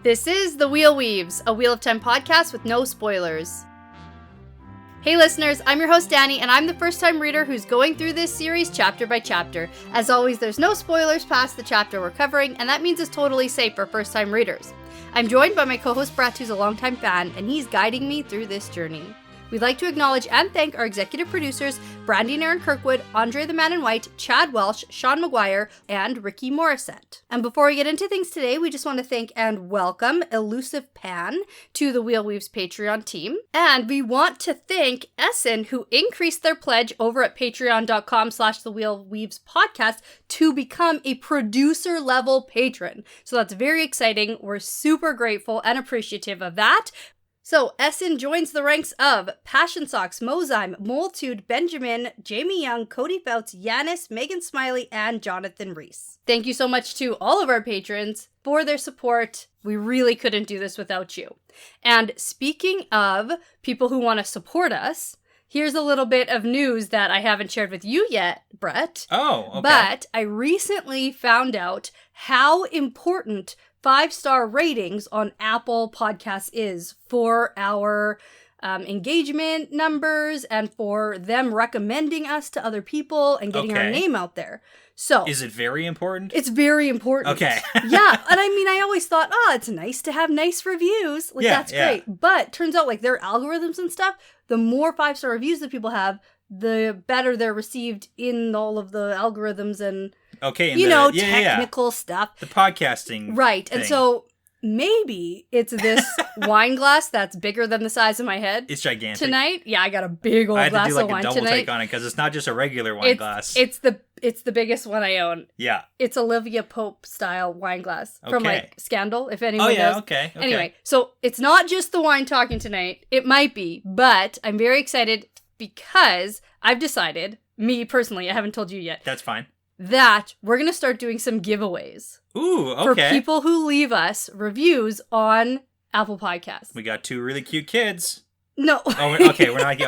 This is The Wheel Weaves, a Wheel of Time podcast with no spoilers. Hey listeners, I'm your host Dani, and I'm the first-time reader who's going through this series chapter by chapter. As always, there's no spoilers past the chapter we're covering, and that means it's totally safe for first-time readers. I'm joined by my co-host Brett, who's a longtime fan, and he's guiding me through this journey. We'd like to acknowledge and thank our executive producers, Brandy and Kirkwood, Andre the Man in White, Chad Welsh, Sean McGuire, and Rikky Morrisette. And before we get into things today, we just want to thank and welcome Elusive Pan to the Wheel Weaves Patreon team. And we want to thank Essen, who increased their pledge over at patreon.com/the Wheel Weaves podcast to become a producer level patron. So that's very exciting. We're super grateful and appreciative of that. So, Essen joins the ranks of Passion Socks, Mozyme, Moltude, Benjamin, Jamie Young, Cody Fouts, Yanis, Megan Smiley, and Jonathan Reese. Thank you so much to all of our patrons for their support. We really couldn't do this without you. And speaking of people who want to support us, here's a little bit of news that I haven't shared with you yet, Brett. Oh, okay. But I recently found out how important 5-star ratings on Apple Podcasts is for our engagement numbers and for them recommending us to other people and getting our name out there. So, is it very important? It's very important. Okay. Yeah, and I mean, I always thought, it's nice to have nice reviews. That's great. But turns out, their algorithms and stuff, the more 5-star reviews that people have, the better they're received in all of the algorithms and technical stuff. The podcasting right. thing. And so maybe it's this wine glass that's bigger than the size of my head. It's gigantic. Tonight. Yeah, I got a big old glass of wine tonight. I had to do a double take on it because it's not just a regular wine glass. It's the biggest one I own. Yeah. It's Olivia Pope style wine glass from Scandal, if anyone knows. Oh yeah, okay. Anyway, so it's not just the wine talking tonight. It might be, but I'm very excited because I've decided, me personally, I haven't told you yet. That's fine. That we're going to start doing some giveaways. Ooh, okay. For people who leave us reviews on Apple Podcasts. We got 2 really cute kids. No. Oh, okay, we're not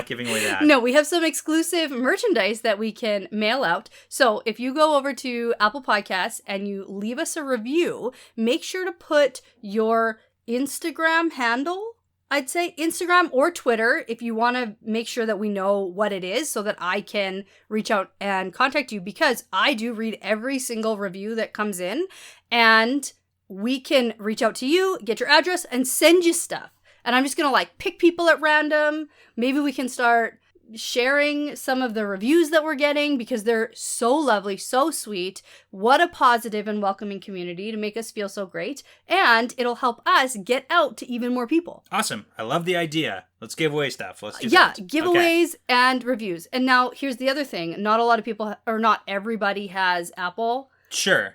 giving away that. No, we have some exclusive merchandise that we can mail out. So if you go over to Apple Podcasts and you leave us a review, make sure to put your Instagram handle, I'd say Instagram or Twitter, if you want to make sure that we know what it is so that I can reach out and contact you, because I do read every single review that comes in, and we can reach out to you, get your address, and send you stuff. And I'm just going to pick people at random. Maybe we can start sharing some of the reviews that we're getting because they're so lovely, so sweet. What a positive and welcoming community to make us feel so great. And it'll help us get out to even more people. Awesome. I love the idea. Let's give away stuff. Let's do that. Yeah, giveaways and reviews. And now here's the other thing. Not a lot of people, or not everybody has Apple. Sure.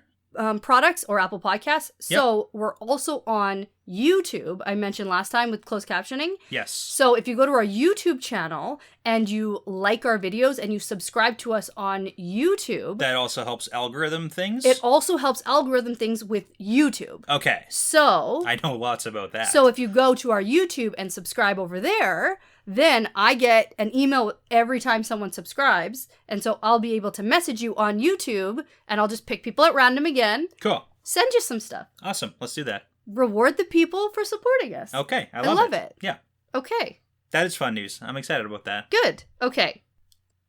Products or Apple Podcasts. So we're also on YouTube, I mentioned last time with closed captioning. Yes. So if you go to our YouTube channel and you like our videos and you subscribe to us on YouTube. That also helps algorithm things? It also helps algorithm things with YouTube. Okay. So. I know lots about that. So if you go to our YouTube and subscribe over there, then I get an email every time someone subscribes. And so I'll be able to message you on YouTube and I'll just pick people at random again. Cool. Send you some stuff. Awesome. Let's do that. Reward the people for supporting us. Okay. I love it. Yeah. Okay. That is fun news. I'm excited about that. Good. Okay.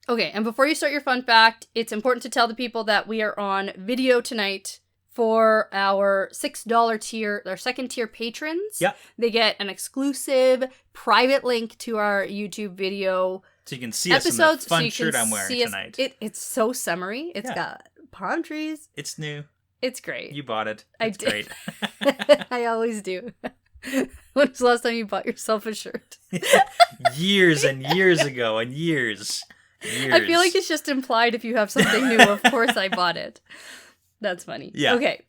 And before you start your fun fact, it's important to tell the people that we are on video tonight for our $6 tier, our second tier patrons. Yeah. They get an exclusive private link to our YouTube video so you can see episodes, us in the fun shirt I'm wearing tonight. It's so summery. It's got palm trees. It's new. It's great. You bought it. It's great. I always do. When was the last time you bought yourself a shirt? Years and years ago and years. I feel like it's just implied if you have something new. Of course I bought it. That's funny. Yeah. Okay.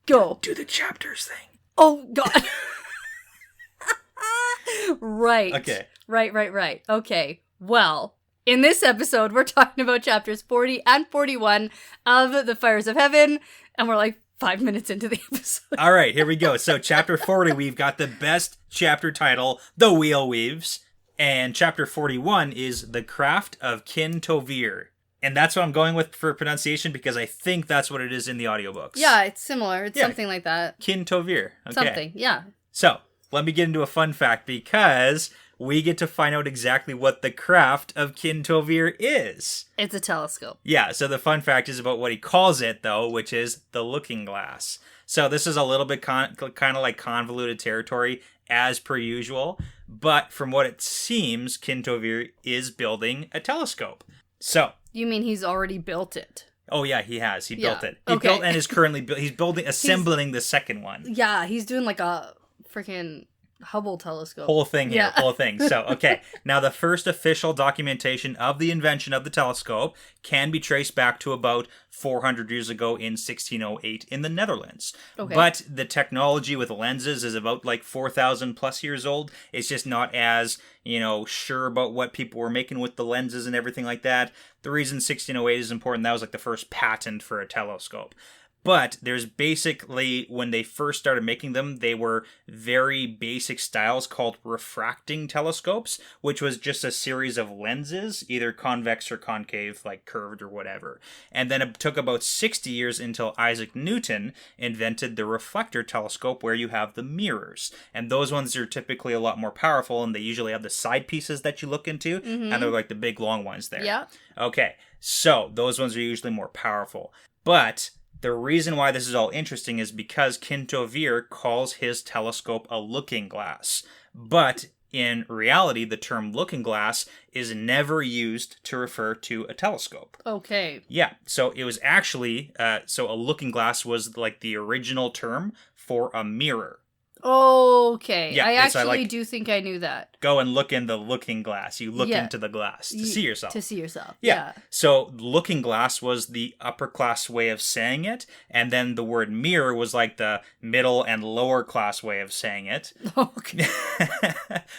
Go. Do the chapters thing. Oh, God. Right. Okay. Right. Okay. Well, in this episode, we're talking about chapters 40 and 41 of The Fires of Heaven, and we're 5 minutes into the episode. All right, here we go. So chapter 40, we've got the best chapter title, The Wheel Weaves, and chapter 41 is The Craft of Kin Tovere. And that's what I'm going with for pronunciation because I think that's what it is in the audiobooks. Yeah, it's similar. It's something like that. Kin Tovere. Okay. Something, yeah. So, let me get into a fun fact because we get to find out exactly what the craft of Kin Tovere is. It's a telescope. Yeah, so the fun fact is about what he calls it, though, which is the looking glass. So this is a little bit kind of like convoluted territory, as per usual. But from what it seems, Kin Tovere is building a telescope. So... You mean he's already built it? Oh, yeah, he has. He built it. He Okay. built and is currently... He's assembling the second one. Yeah, he's doing like a freaking Hubble telescope. Whole thing here, Yeah. whole thing. So, okay. Now, the first official documentation of the invention of the telescope can be traced back to about 400 years ago in 1608 in the Netherlands. Okay. But the technology with lenses is about like 4,000 plus years old. It's just not as, sure about what people were making with the lenses and everything like that. The reason 1608 is important, that was like the first patent for a telescope. But there's basically, when they first started making them, they were very basic styles called refracting telescopes, which was just a series of lenses, either convex or concave, like curved or whatever. And then it took about 60 years until Isaac Newton invented the reflector telescope, where you have the mirrors. And those ones are typically a lot more powerful, and they usually have the side pieces that you look into, and they're like the big long ones there. Yeah. Okay, so those ones are usually more powerful. But... the reason why this is all interesting is because Kin Tovere calls his telescope a looking glass. But in reality, the term looking glass is never used to refer to a telescope. Okay. Yeah, so it was actually, a looking glass was like the original term for a mirror. Okay. Yeah, I it's actually like- do think I knew that. Go and look in the looking glass. You look Yeah. into the glass to see yourself. To see yourself. Yeah. So looking glass was the upper class way of saying it, and then the word mirror was like the middle and lower class way of saying it. Okay.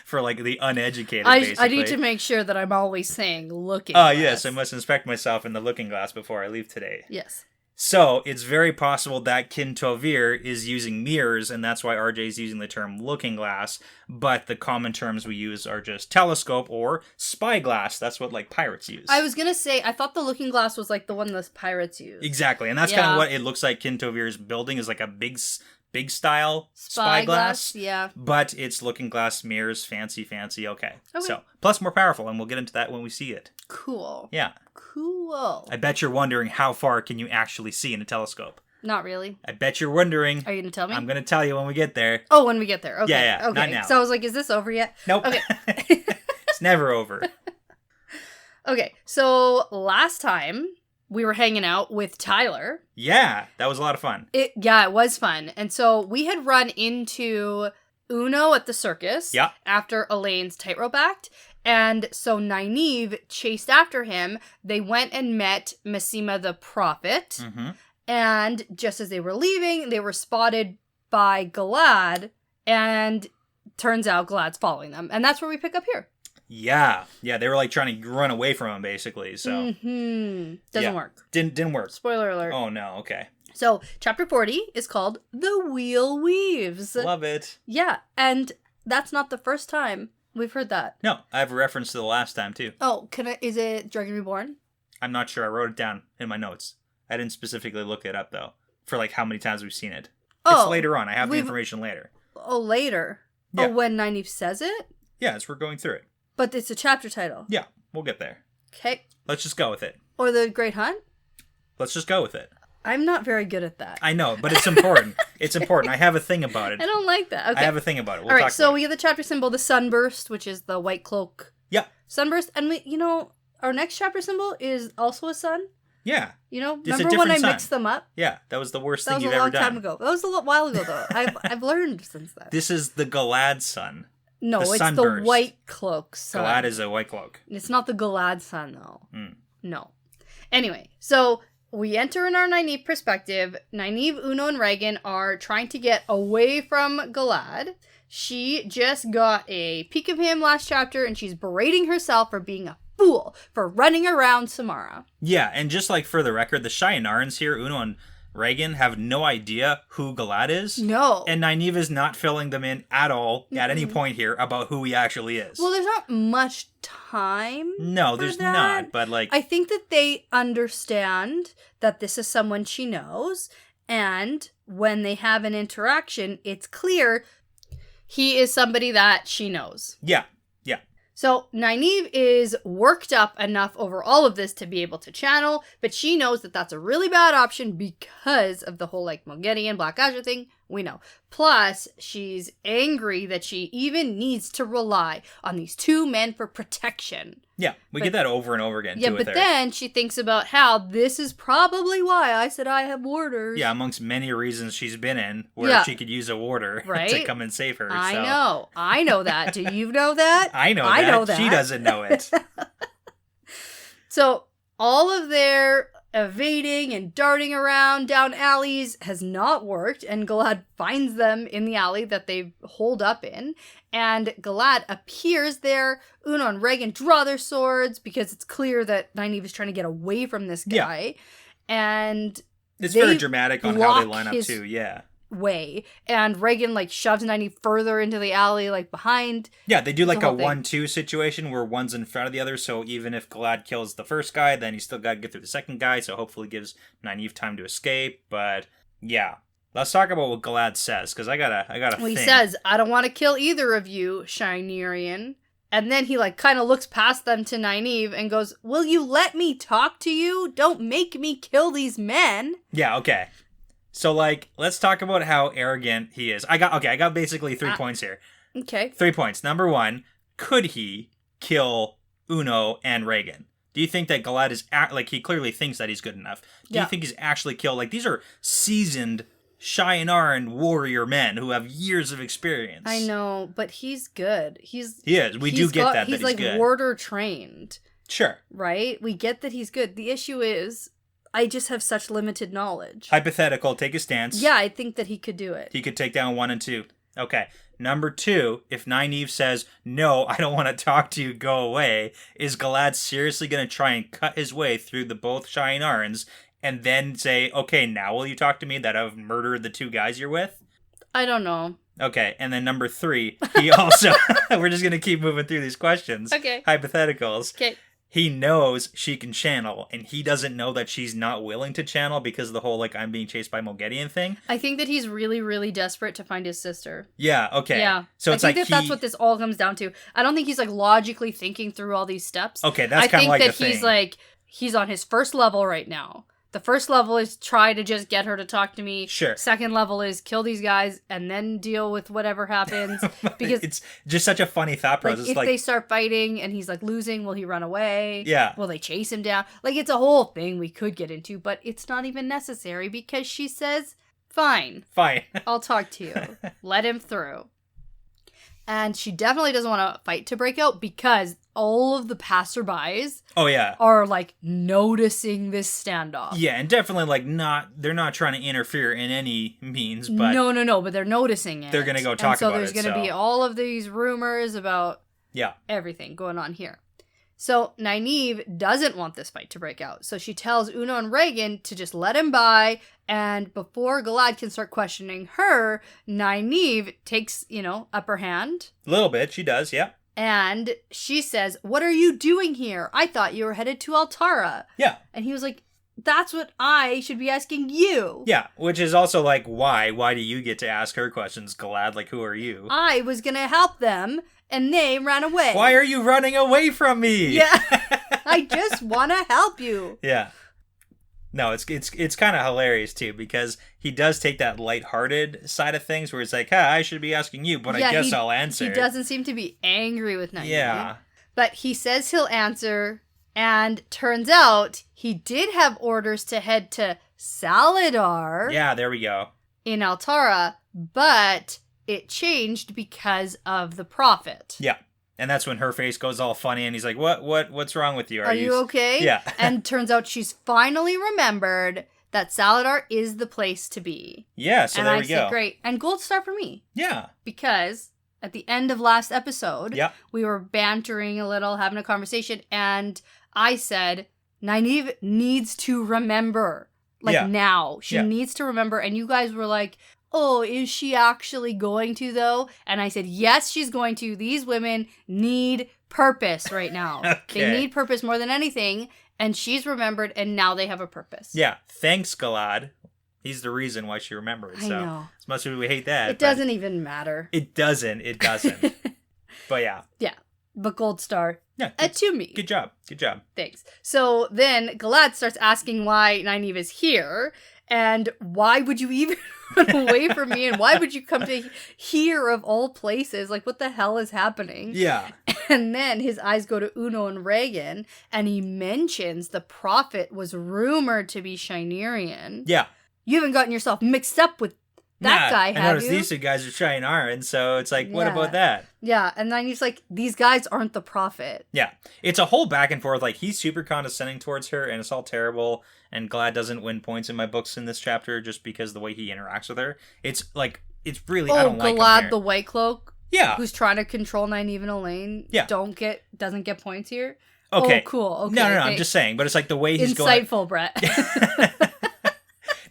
For like the uneducated, I basically. need to make sure that I'm always saying looking Oh, glass. yes, I must inspect myself in the looking glass before I leave today. Yes. So it's very possible that Kin Tovere is using mirrors, and that's why RJ is using the term looking glass, but the common terms we use are just telescope or spyglass. That's what like pirates use. I was gonna say, I thought the looking glass was like the one the pirates use. Exactly, and that's kind of what it looks like Kin Tovere is building, is like a big style spyglass. Yeah. But it's looking glass, mirrors, fancy, okay. So, plus more powerful, and we'll get into that when we see it. Cool. Yeah. Cool. I bet you're wondering how far can you actually see in a telescope. Not really. I bet you're wondering. Are you gonna tell me? I'm gonna tell you when we get there. Oh, when we get there. Okay. Yeah, okay. not now. So I was like, is this over yet? Nope. Okay. It's never over. Okay. So last time we were hanging out with Tyler. Yeah, that was a lot of fun. It was fun. And so we had run into Uno at the circus after Elaine's tightrope act. And so Nynaeve chased after him. They went and met Massima the prophet. Mm-hmm. And just as they were leaving, they were spotted by Galad. And turns out Galad's following them. And that's where we pick up here. Yeah, they were like trying to run away from him, basically. So doesn't work. Didn't work. Spoiler alert. Oh no. Okay. So chapter 40 is called The Wheel Weaves. Love it. Yeah, and that's not the first time we've heard that. No, I have a reference to the last time too. Oh, is it Dragon Reborn? I'm not sure. I wrote it down in my notes. I didn't specifically look it up though, for like how many times we've seen it. It's later on. I have the information later. Oh, later. Yeah. Oh, when Nynaeve says it? Yeah, as we're going through it. But it's a chapter title. Yeah, we'll get there. Okay. Let's just go with it. Or The Great Hunt? Let's just go with it. I'm not very good at that. I know, but it's important. It's important. I have a thing about it. I don't like that. Okay. I have a thing about it. We'll All right, talk so about we get the chapter symbol, the sunburst, which is the white cloak. Yeah. Sunburst, and we, our next chapter symbol is also a sun. Yeah. Remember when I mixed them up? Yeah, that was the worst thing you've ever ever done. That was a long time ago. That was a while ago, though. I've learned since then. This is the Galad sun. No, it's sunburst. the white cloak sun. Galad is a white cloak. It's not the Galad sun, though. Mm. No. Anyway, so we enter in our Nynaeve perspective. Nynaeve, Uno, and Regan are trying to get away from Galad. She just got a peek of him last chapter, and she's berating herself for being a fool for running around Samara. Yeah, and just like for the record, the Shyanarans here, Uno and Regan have no idea who Galad is. No. And Nynaeve is not filling them in at all at any point here about who he actually is. Well, there's not much time. No, there's that. not. But like, I think that they understand that this is someone she knows. And when they have an interaction, it's clear he is somebody that she knows. Yeah. So Nynaeve is worked up enough over all of this to be able to channel, but she knows that that's a really bad option because of the whole like Moghedien Black Azure thing. We know. Plus, she's angry that she even needs to rely on these two men for protection. Yeah, we get that over and over again. Yeah, too, with but her. then she thinks about how this is probably why I said I have warders. Yeah, amongst many reasons she's been in where she could use a warder to come and save her. I know that. Do you know that? I know that. She doesn't know it. So all of their evading and darting around down alleys has not worked, and Galad finds them in the alley that they've holed up in, and Galad appears there. Uno and Regan draw their swords because it's clear that Nynaeve is trying to get away from this guy, and it's very dramatic on how they line up too. Way, and Regan like shoves Nynaeve further into the alley, like behind. Yeah, they do like a 1-2 situation where one's in front of the other, so even if Galad kills the first guy, then he's still got to get through the second guy, so hopefully gives Nynaeve time to escape. But yeah, let's talk about what Galad says, because I gotta well, he says, "I don't want to kill either of you, Shynerian." And then he like kind of looks past them to Nynaeve and goes, "Will you let me talk to you? Don't make me kill these men." Yeah, okay. So, like, let's talk about how arrogant he is. I got basically 3 points here. Okay. 3 points. Number 1, could he kill Uno and Regan? Do you think that Galad is, he clearly thinks that he's good enough. Do you think he's actually killed, like, these are seasoned Shienaran warrior men who have years of experience. I know, but he's good. He is. We do get that he's like good. Warder trained. Sure. Right? We get that he's good. The issue is, I just have such limited knowledge. Hypothetical, take a stance. Yeah, I think that he could do it. He could take down 1 and 2. Okay. Number 2, if Nynaeve says, "No, I don't want to talk to you, go away," is Galad seriously going to try and cut his way through the both Shienarans and then say, "Okay, now will you talk to me that I've murdered the 2 guys you're with?" I don't know. Okay, and then number 3, he also... We're just going to keep moving through these questions. Okay. Hypotheticals. Okay. He knows she can channel, and he doesn't know that she's not willing to channel because of the whole, like, I'm being chased by Moghedien thing. I think that he's really, really desperate to find his sister. Yeah, okay. Yeah. So it's I think that's what this all comes down to. I don't think he's, like, logically thinking through all these steps. Okay, that's kind of like the thing. I think that he's on his first level right now. The first level is try to just get her to talk to me. Sure. Second level is kill these guys and then deal with whatever happens. Because it's just such a funny thought process. If they start fighting and he's like losing, will he run away? Yeah. Will they chase him down? Like, it's a whole thing we could get into, but it's not even necessary because she says, "Fine. I'll talk to you. Let him through." And she definitely doesn't want a fight to break out because all of the passerbys are, like, noticing this standoff. Yeah, and definitely, like, they're not trying to interfere in any means, but... No, but they're noticing it. They're going to go talk about it, so there's going to be all of these rumors about everything going on here. So Nynaeve doesn't want this fight to break out. So she tells Uno and Regan to just let him by. And before Galad can start questioning her, Nynaeve takes, upper hand. A little bit. She does, yeah. And she says, "What are you doing here? I thought you were headed to Altara." Yeah. And he was like, "That's what I should be asking you." Yeah, which is also like, why? Why do you get to ask her questions, Galad? Like, who are you? I was going to help them. And they ran away. Why are you running away from me? Yeah. I just want to help you. Yeah. No, it's kind of hilarious, too, because he does take that lighthearted side of things where it's like, I should be asking you, but I guess I'll answer. He doesn't seem to be angry with Nynaeve. Yeah. But he says he'll answer, and turns out he did have orders to head to Saladar. Yeah, there we go. In Altara, but... it changed because of the prophet. Yeah. And that's when her face goes all funny and he's like, what's wrong with you? Are you okay? Yeah. And turns out she's finally remembered that Saladar is the place to be. Yeah, so there we go. And I said, great. And gold star for me. Yeah. Because at the end of last episode, we were bantering a little, having a conversation, and I said, Nynaeve needs to remember Like now. She needs to remember. And you guys were like, oh, is she actually going to though? And I said, yes, she's going to. These women need purpose right now. Okay. They need purpose more than anything. And she's remembered, and now they have a purpose. Yeah. Thanks, Galad. He's the reason why she remembered. I know. As much as we hate that. It doesn't even matter. It doesn't. But yeah. Yeah. But gold star. Yeah. To me. Good job. Thanks. So then Galad starts asking why Nynaeve is here. And why would you even run away from me? And why would you come to here of all places? Like, what the hell is happening? Yeah. And then his eyes go to Uno and Reagan. And he mentions the prophet was rumored to be Shinerian. Yeah. You haven't gotten yourself mixed up with that guy, have you? I noticed these two guys are Shineran, so it's like, what about that? Yeah, and then he's like, these guys aren't the prophet. Yeah. It's a whole back and forth. Like, he's super condescending towards her, and it's all terrible. And Galad doesn't win points in my books in this chapter just because the way he interacts with her. It's like, it's really, I don't like him Galad here. the White Cloak? Yeah. Who's trying to control Nynaeve and Elaine? Yeah. Doesn't get points here? Okay. Oh, cool. Okay. No, I'm just saying. But it's like the way he's Insightful, Brett.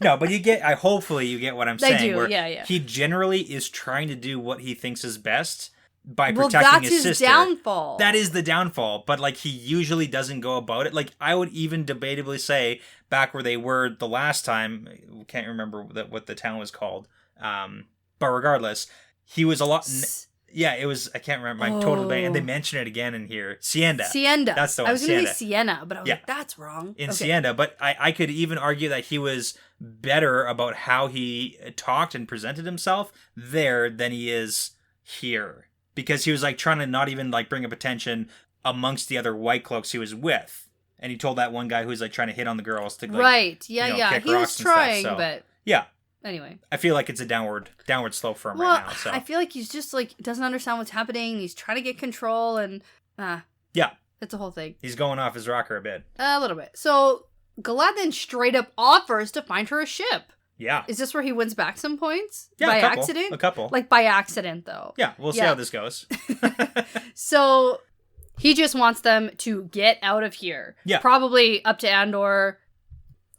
No, but hopefully you get what I'm saying. I do, where yeah. He generally is trying to do what he thinks is best by protecting his sister. That's his downfall. That is the downfall, but like he usually doesn't go about it. Like I would even debatably say back where they were the last time, can't remember what the town was called. But regardless, he was a lot... Yeah, it was, I can't remember my total name, and they mention it again in here. Sienda. That's the one. I was going to say Sienna, but I was like, that's wrong. Sienda, but I could even argue that he was better about how he talked and presented himself there than he is here. Because he was like trying to not even like bring up attention amongst the other white cloaks he was with. And he told that one guy who was like trying to hit on the girls to like, kick he was trying, stuff, so. But... Yeah. Anyway. I feel like it's a downward slope for him right now. So I feel like he's just like doesn't understand what's happening. He's trying to get control and yeah, it's a whole thing. He's going off his rocker a bit. A little bit. So Galad then straight up offers to find her a ship. Yeah. Is this where he wins back some points? Yeah, by accident? A couple. Like by accident though. Yeah, we'll see how this goes. So he just wants them to get out of here. Yeah. Probably up to Andor,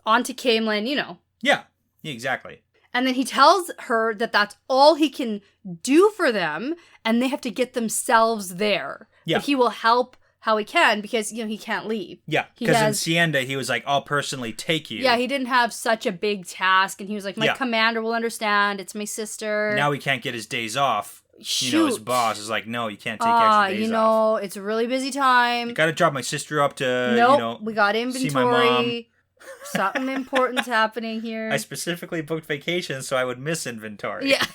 onto Camelin, Yeah, exactly. And then he tells her that that's all he can do for them, and they have to get themselves there. Yeah. But he will help how he can because, he can't leave. Yeah, because in Sienda, he was like, I'll personally take you. Yeah, he didn't have such a big task, and he was like, my commander will understand, it's my sister. Now he can't get his days off. Shoot. His boss is like, no, you can't take extra days off. It's a really busy time. You gotta drop my sister up to, we got inventory. See my mom. Something important's happening here. I specifically booked vacation so I would miss inventory. Yeah.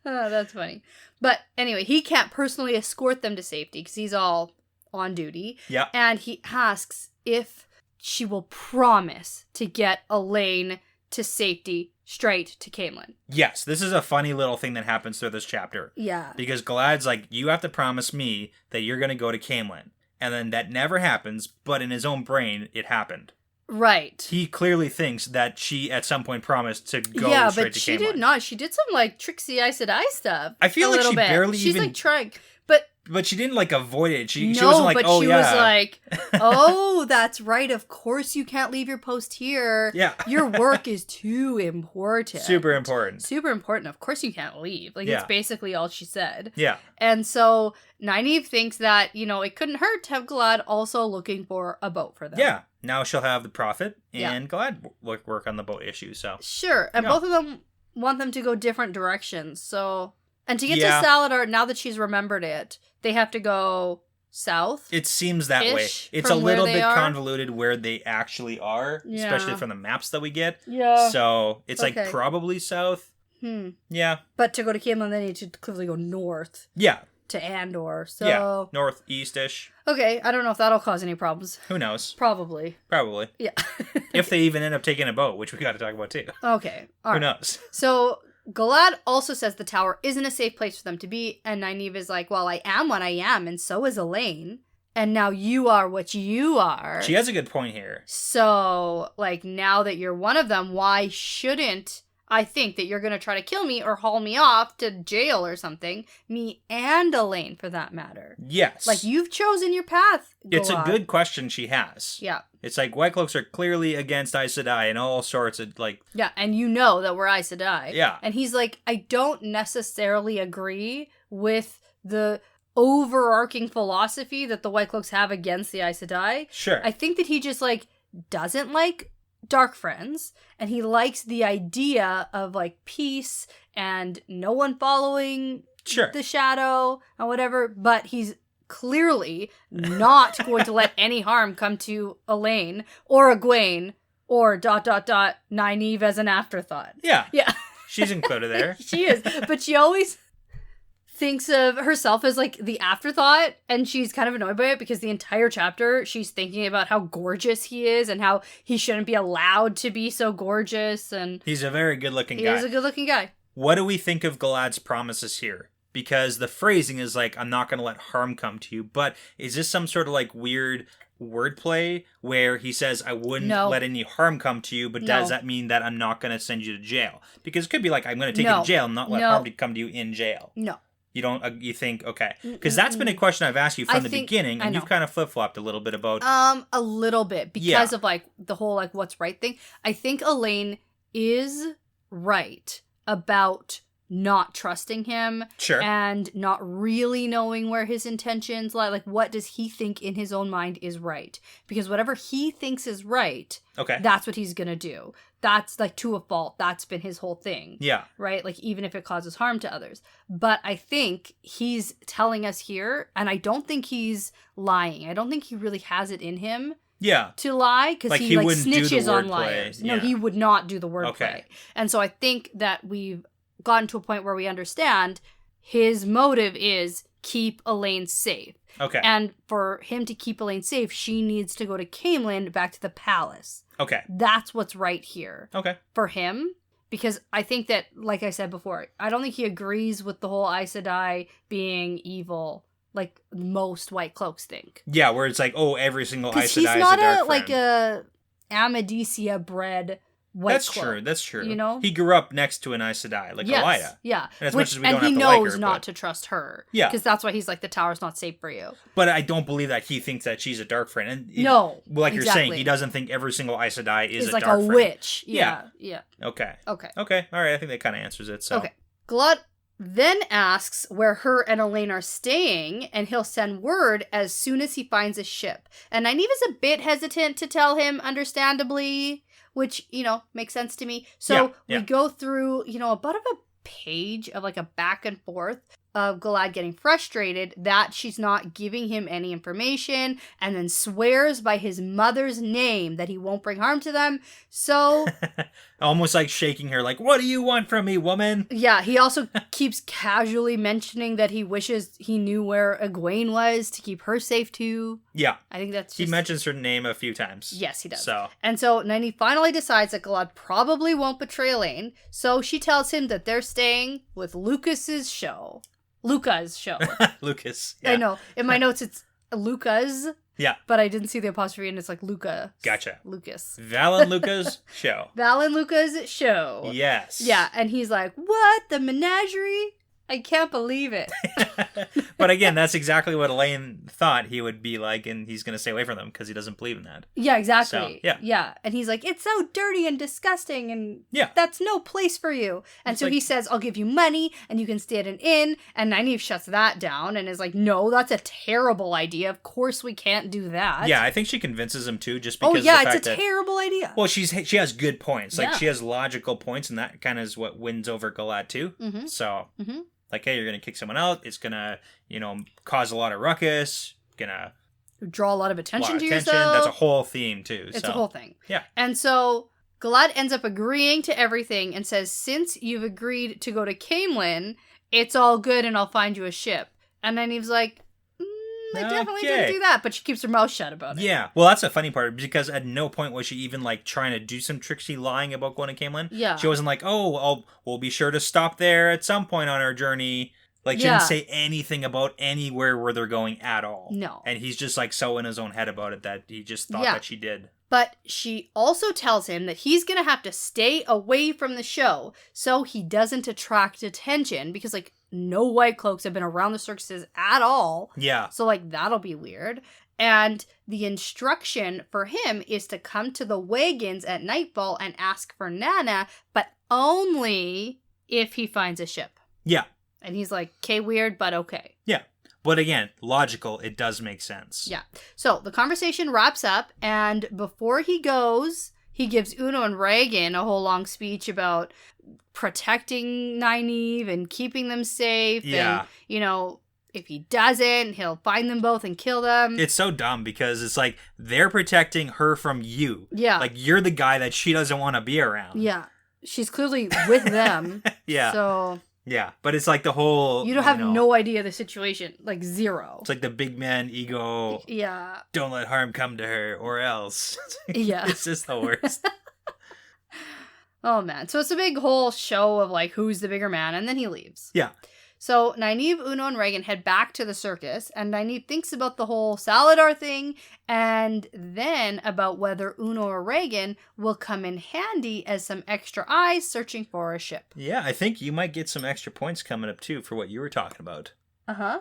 Oh, that's funny. But anyway, he can't personally escort them to safety because he's all on duty. Yeah. And he asks if she will promise to get Elaine to safety straight to Camelin. Yes, this is a funny little thing that happens through this chapter. Yeah. Because Galad's like, you have to promise me that you're going to go to Camelin. And then that never happens, but in his own brain, it happened. Right. He clearly thinks that she, at some point, promised to go straight to Camelin. Yeah, but she did not. She did some, Trixie Aes Sedai stuff. I feel like she barely She's, even... trying... But she didn't, avoid it. She wasn't like, oh, yeah. was like, oh, that's right. Of course you can't leave your post here. Yeah. Your work is too important. Super important. Super important. Of course you can't leave. It's basically all she said. Yeah. And so Nynaeve thinks that, it couldn't hurt to have Galad also looking for a boat for them. Yeah. Now she'll have the Prophet and Galad work on the boat issue, so. Sure. And both of them want them to go different directions, so... And to get to Saladar, now that she's remembered it, they have to go south. It seems that way. It's a little bit convoluted where they actually are, especially from the maps that we get. Yeah. So it's probably south. Yeah. But to go to Camelin, they need to clearly go north. Yeah. To Andor. So yeah, northeast-ish. Okay, I don't know if that'll cause any problems. Who knows? Probably. Yeah. If they even end up taking a boat, which we got to talk about too. Okay. All right. Who knows? So Galad also says the tower isn't a safe place for them to be, and Nynaeve is like, well, I am what I am, and so is Elaine, and now you are what you are. She has a good point here. So, now that you're one of them, why shouldn't I think that you're going to try to kill me or haul me off to jail or something. Me and Elaine, for that matter. Yes. Like, you've chosen your path, Galad. It's a good question she has. Yeah. It's like, White Cloaks are clearly against Aes Sedai and all sorts of, like... Yeah, and you know that we're Aes Sedai. Yeah. And he's like, I don't necessarily agree with the overarching philosophy that the White Cloaks have against the Aes Sedai. Sure. I think that he just, like, doesn't like dark friends, and he likes the idea of, like, peace and no one following the shadow and whatever, but he's clearly not going to let any harm come to Elaine or Egwene or ... Nynaeve as an afterthought. Yeah. Yeah. She's included there. She is, but she always thinks of herself as, like, the afterthought, and she's kind of annoyed by it because the entire chapter she's thinking about how gorgeous he is and how he shouldn't be allowed to be so gorgeous. And he's a very good-looking guy. He is a good-looking guy. What do we think of Galad's promises here? Because the phrasing is like, I'm not going to let harm come to you, but is this some sort of, like, weird wordplay where he says, I wouldn't let any harm come to you, but does that mean that I'm not going to send you to jail? Because it could be like, I'm going to take you to jail and not let harm to come to you in jail. No. You don't, you think, okay. Because that's been a question I've asked you from the beginning, and you've kind of flip-flopped a little bit about... A little bit, because of, like, the whole, like, what's right thing. I think Elaine is right about not trusting him. Sure. And not really knowing where his intentions lie. Like, what does he think in his own mind is right? Because whatever he thinks is right, that's what he's gonna do. That's, like, to a fault. That's been his whole thing. Yeah. Right? Like, even if it causes harm to others. But I think he's telling us here, and I don't think he's lying. I don't think he really has it in him to lie, because like he like, wouldn't snitches on wordplay. liars. No, he would not do the wordplay. And so I think that we've gotten to a point where we understand his motive is keep Elaine safe. Okay. And for him to keep Elaine safe, she needs to go to Camelin, back to the palace. Okay. That's what's right here. Okay. For him. Because I think that, like I said before, I don't think he agrees with the whole Aes Sedai being evil, like most White Cloaks think. Yeah, where it's like, oh, every single Aes Sedai is a dark he's not friend. like a Amadicia bred White Cloak. That's true. You know? He grew up next to an Aes Sedai, like Elaida. Yeah. And as much as we don't he have to like her, knows not to trust her. Yeah. Because that's why he's like, the tower's not safe for you. But I don't believe that he thinks that she's a dark friend. And like you're saying, he doesn't think every single Aes Sedai is a like dark a friend. witch. Yeah. Okay. All right, I think that kind of answers it. So. Okay. Galad then asks where her and Elaine are staying, and he'll send word as soon as he finds a ship. And Nynaeve is a bit hesitant to tell him, understandably, which, you know, makes sense to me. So we go through, you know, about a page of like a back and forth of Galad getting frustrated that she's not giving him any information, and then swears by his mother's name that he won't bring harm to them. So almost like shaking her, like, what do you want from me, woman? Yeah, he also keeps casually mentioning that he wishes he knew where Egwene was to keep her safe too. Yeah. I think that's just... He mentions her name a few times. Yes, he does. So Nynaeve finally decides that Galad probably won't betray Elaine, so she tells him that they're staying with Luca's show. Lucas. Yeah. I know. In my notes, it's Lucas. Yeah. But I didn't see the apostrophe, and it's like Luca. Gotcha. Lucas. Val and Luca's show. Val and Luca's show. Yes. Yeah, and he's like, what? The menagerie? I can't believe it. But again, that's exactly what Elaine thought he would be like, and he's going to stay away from them because he doesn't believe in that. Yeah, exactly. So, yeah. And he's like, it's so dirty and disgusting, and that's no place for you. And it's so he says, I'll give you money, and you can stay at an inn. And Nynaeve shuts that down and is like, no, that's a terrible idea. Of course we can't do that. Yeah, I think she convinces him too, just because of the fact it's a terrible idea. Well, she has good points. Like, she has logical points, and that kind of is what wins over Galad too. Mm-hmm. So... Mm-hmm. Like, hey, you're going to kick someone out. It's going to, you know, cause a lot of ruckus. Going to draw a lot of attention to yourself. That's a whole theme, too. It's a whole thing. Yeah. And so Galad ends up agreeing to everything and says, since you've agreed to go to Camelin, it's all good and I'll find you a ship. And then he's like, I definitely didn't do that, but she keeps her mouth shut about it. Yeah. Well, that's a funny part, because at no point was she even, like, trying to do some tricksy lying about going to Camelin. Yeah. She wasn't like, we'll be sure to stop there at some point on our journey. Like, she didn't say anything about anywhere where they're going at all. No. And he's just, like, so in his own head about it that he just thought that she did. But she also tells him that he's going to have to stay away from the show so he doesn't attract attention because, like, no white cloaks have been around the circuses at all. Yeah. So, like, that'll be weird. And the instruction for him is to come to the wagons at nightfall and ask for Nana, but only if he finds a ship. Yeah. And he's like, okay, weird, but okay. Yeah. But again, logical, it does make sense. Yeah. So the conversation wraps up, and before he goes, he gives Uno and Reagan a whole long speech about protecting Nynaeve and keeping them safe. Yeah. And, you know, if he doesn't, he'll find them both and kill them. It's so dumb because it's like they're protecting her from you. Yeah. Like you're the guy that she doesn't want to be around. Yeah. She's clearly with them. Yeah. So... Yeah, but it's like the whole... You don't have no idea the situation. Like, zero. It's like the big man ego. Yeah. Don't let harm come to her or else. Yeah. It's just the worst. Oh, man. So it's a big whole show of, like, who's the bigger man, and then he leaves. Yeah. So Nynaeve, Uno, and Reagan head back to the circus, and Nynaeve thinks about the whole Saladar thing, and then about whether Uno or Reagan will come in handy as some extra eyes searching for a ship. Yeah, I think you might get some extra points coming up, too, for what you were talking about. Uh-huh.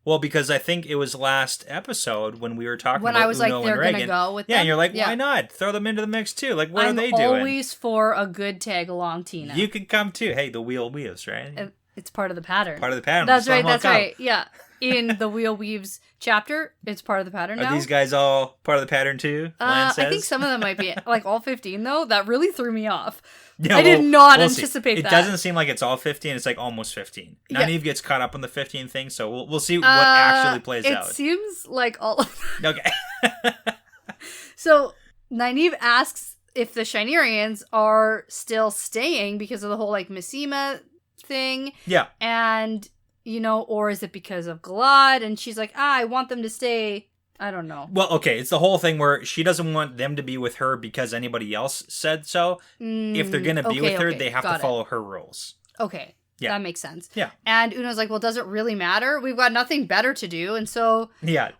Well, because I think it was last episode when we were talking when about I was Uno like, they're and going to Reagan. go with them. Yeah, and you're like, why not? Throw them into the mix, too. Like, what are they doing? I'm always for a good tag-along, Tina. You could come, too. Hey, the wheel weaves, right? It's part of the pattern. Part of the pattern. That's right, that's right. Yeah. In the Wheel Weaves chapter, it's part of the pattern now. Are these guys all part of the pattern too? I think some of them might be. Like all 15, though. That really threw me off. Yeah, I did not we'll anticipate that. It doesn't seem like it's all 15. It's like almost 15. Yeah. Nynaeve gets caught up on the 15 thing, so we'll see what actually plays out. It seems like all of them. Okay. So, Nynaeve asks if the Shinerians are still staying because of the whole, like, Missima thing. Yeah. And, you know, or is it because of Galad? And she's like, I want them to stay. I don't know. Well, okay, it's the whole thing where she doesn't want them to be with her because anybody else said so. If they're going to be with her, they have to follow her rules. Okay. Yeah. That makes sense. Yeah. And Uno's like, well, does it really matter? We've got nothing better to do. And so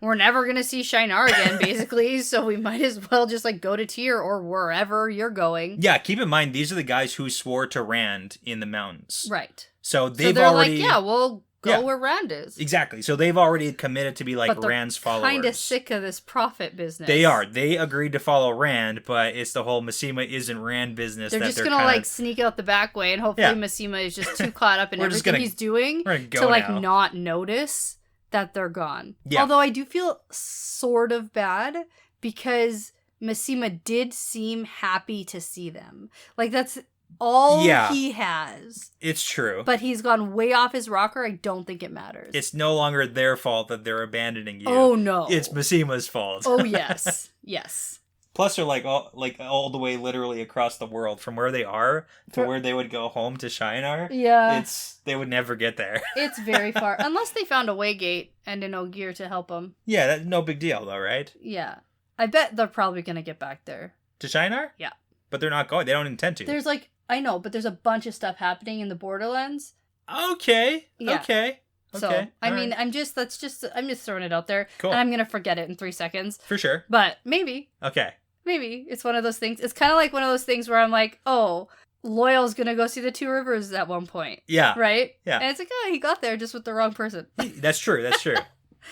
we're never going to see Shinar again, basically. So we might as well just like go to Tyr or wherever you're going. Yeah, keep in mind, these are the guys who swore to Rand in the mountains. Right. So they're already... like, yeah, we'll go where Rand is. Exactly. So they've already committed to be like Rand's followers. They're kind of sick of this prophet business. They are. They agreed to follow Rand, but it's the whole Missima isn't Rand business. They're just going to like sneak out the back way, and hopefully Missima is just too caught up in everything he's doing to like not notice that they're gone. Yeah. Although I do feel sort of bad because Missima did seem happy to see them. Like that's all he has. It's true. But he's gone way off his rocker. I don't think it matters. It's no longer their fault that they're abandoning you. Oh, no. It's Missima's fault. Oh, yes. Yes. Plus, they're like all the way literally across the world from where they are to where they would go home to Shinar. Yeah. They would never get there. It's very far. Unless they found a waygate and an Ogier to help them. Yeah, that's no big deal though, right? Yeah. I bet they're probably going to get back there. To Shinar? Yeah. But they're not going. They don't intend to. There's like... I know, but there's a bunch of stuff happening in the Borderlands. Okay. Yeah. Okay. So, I mean, I'm just throwing it out there. Cool. And I'm going to forget it in 3 seconds. For sure. But maybe. Okay. Maybe. It's one of those things. It's kind of like one of those things where I'm like, oh, Loyal's going to go see the Two Rivers at one point. Yeah. Right? Yeah. And it's like, oh, he got there just with the wrong person. That's true. That's true.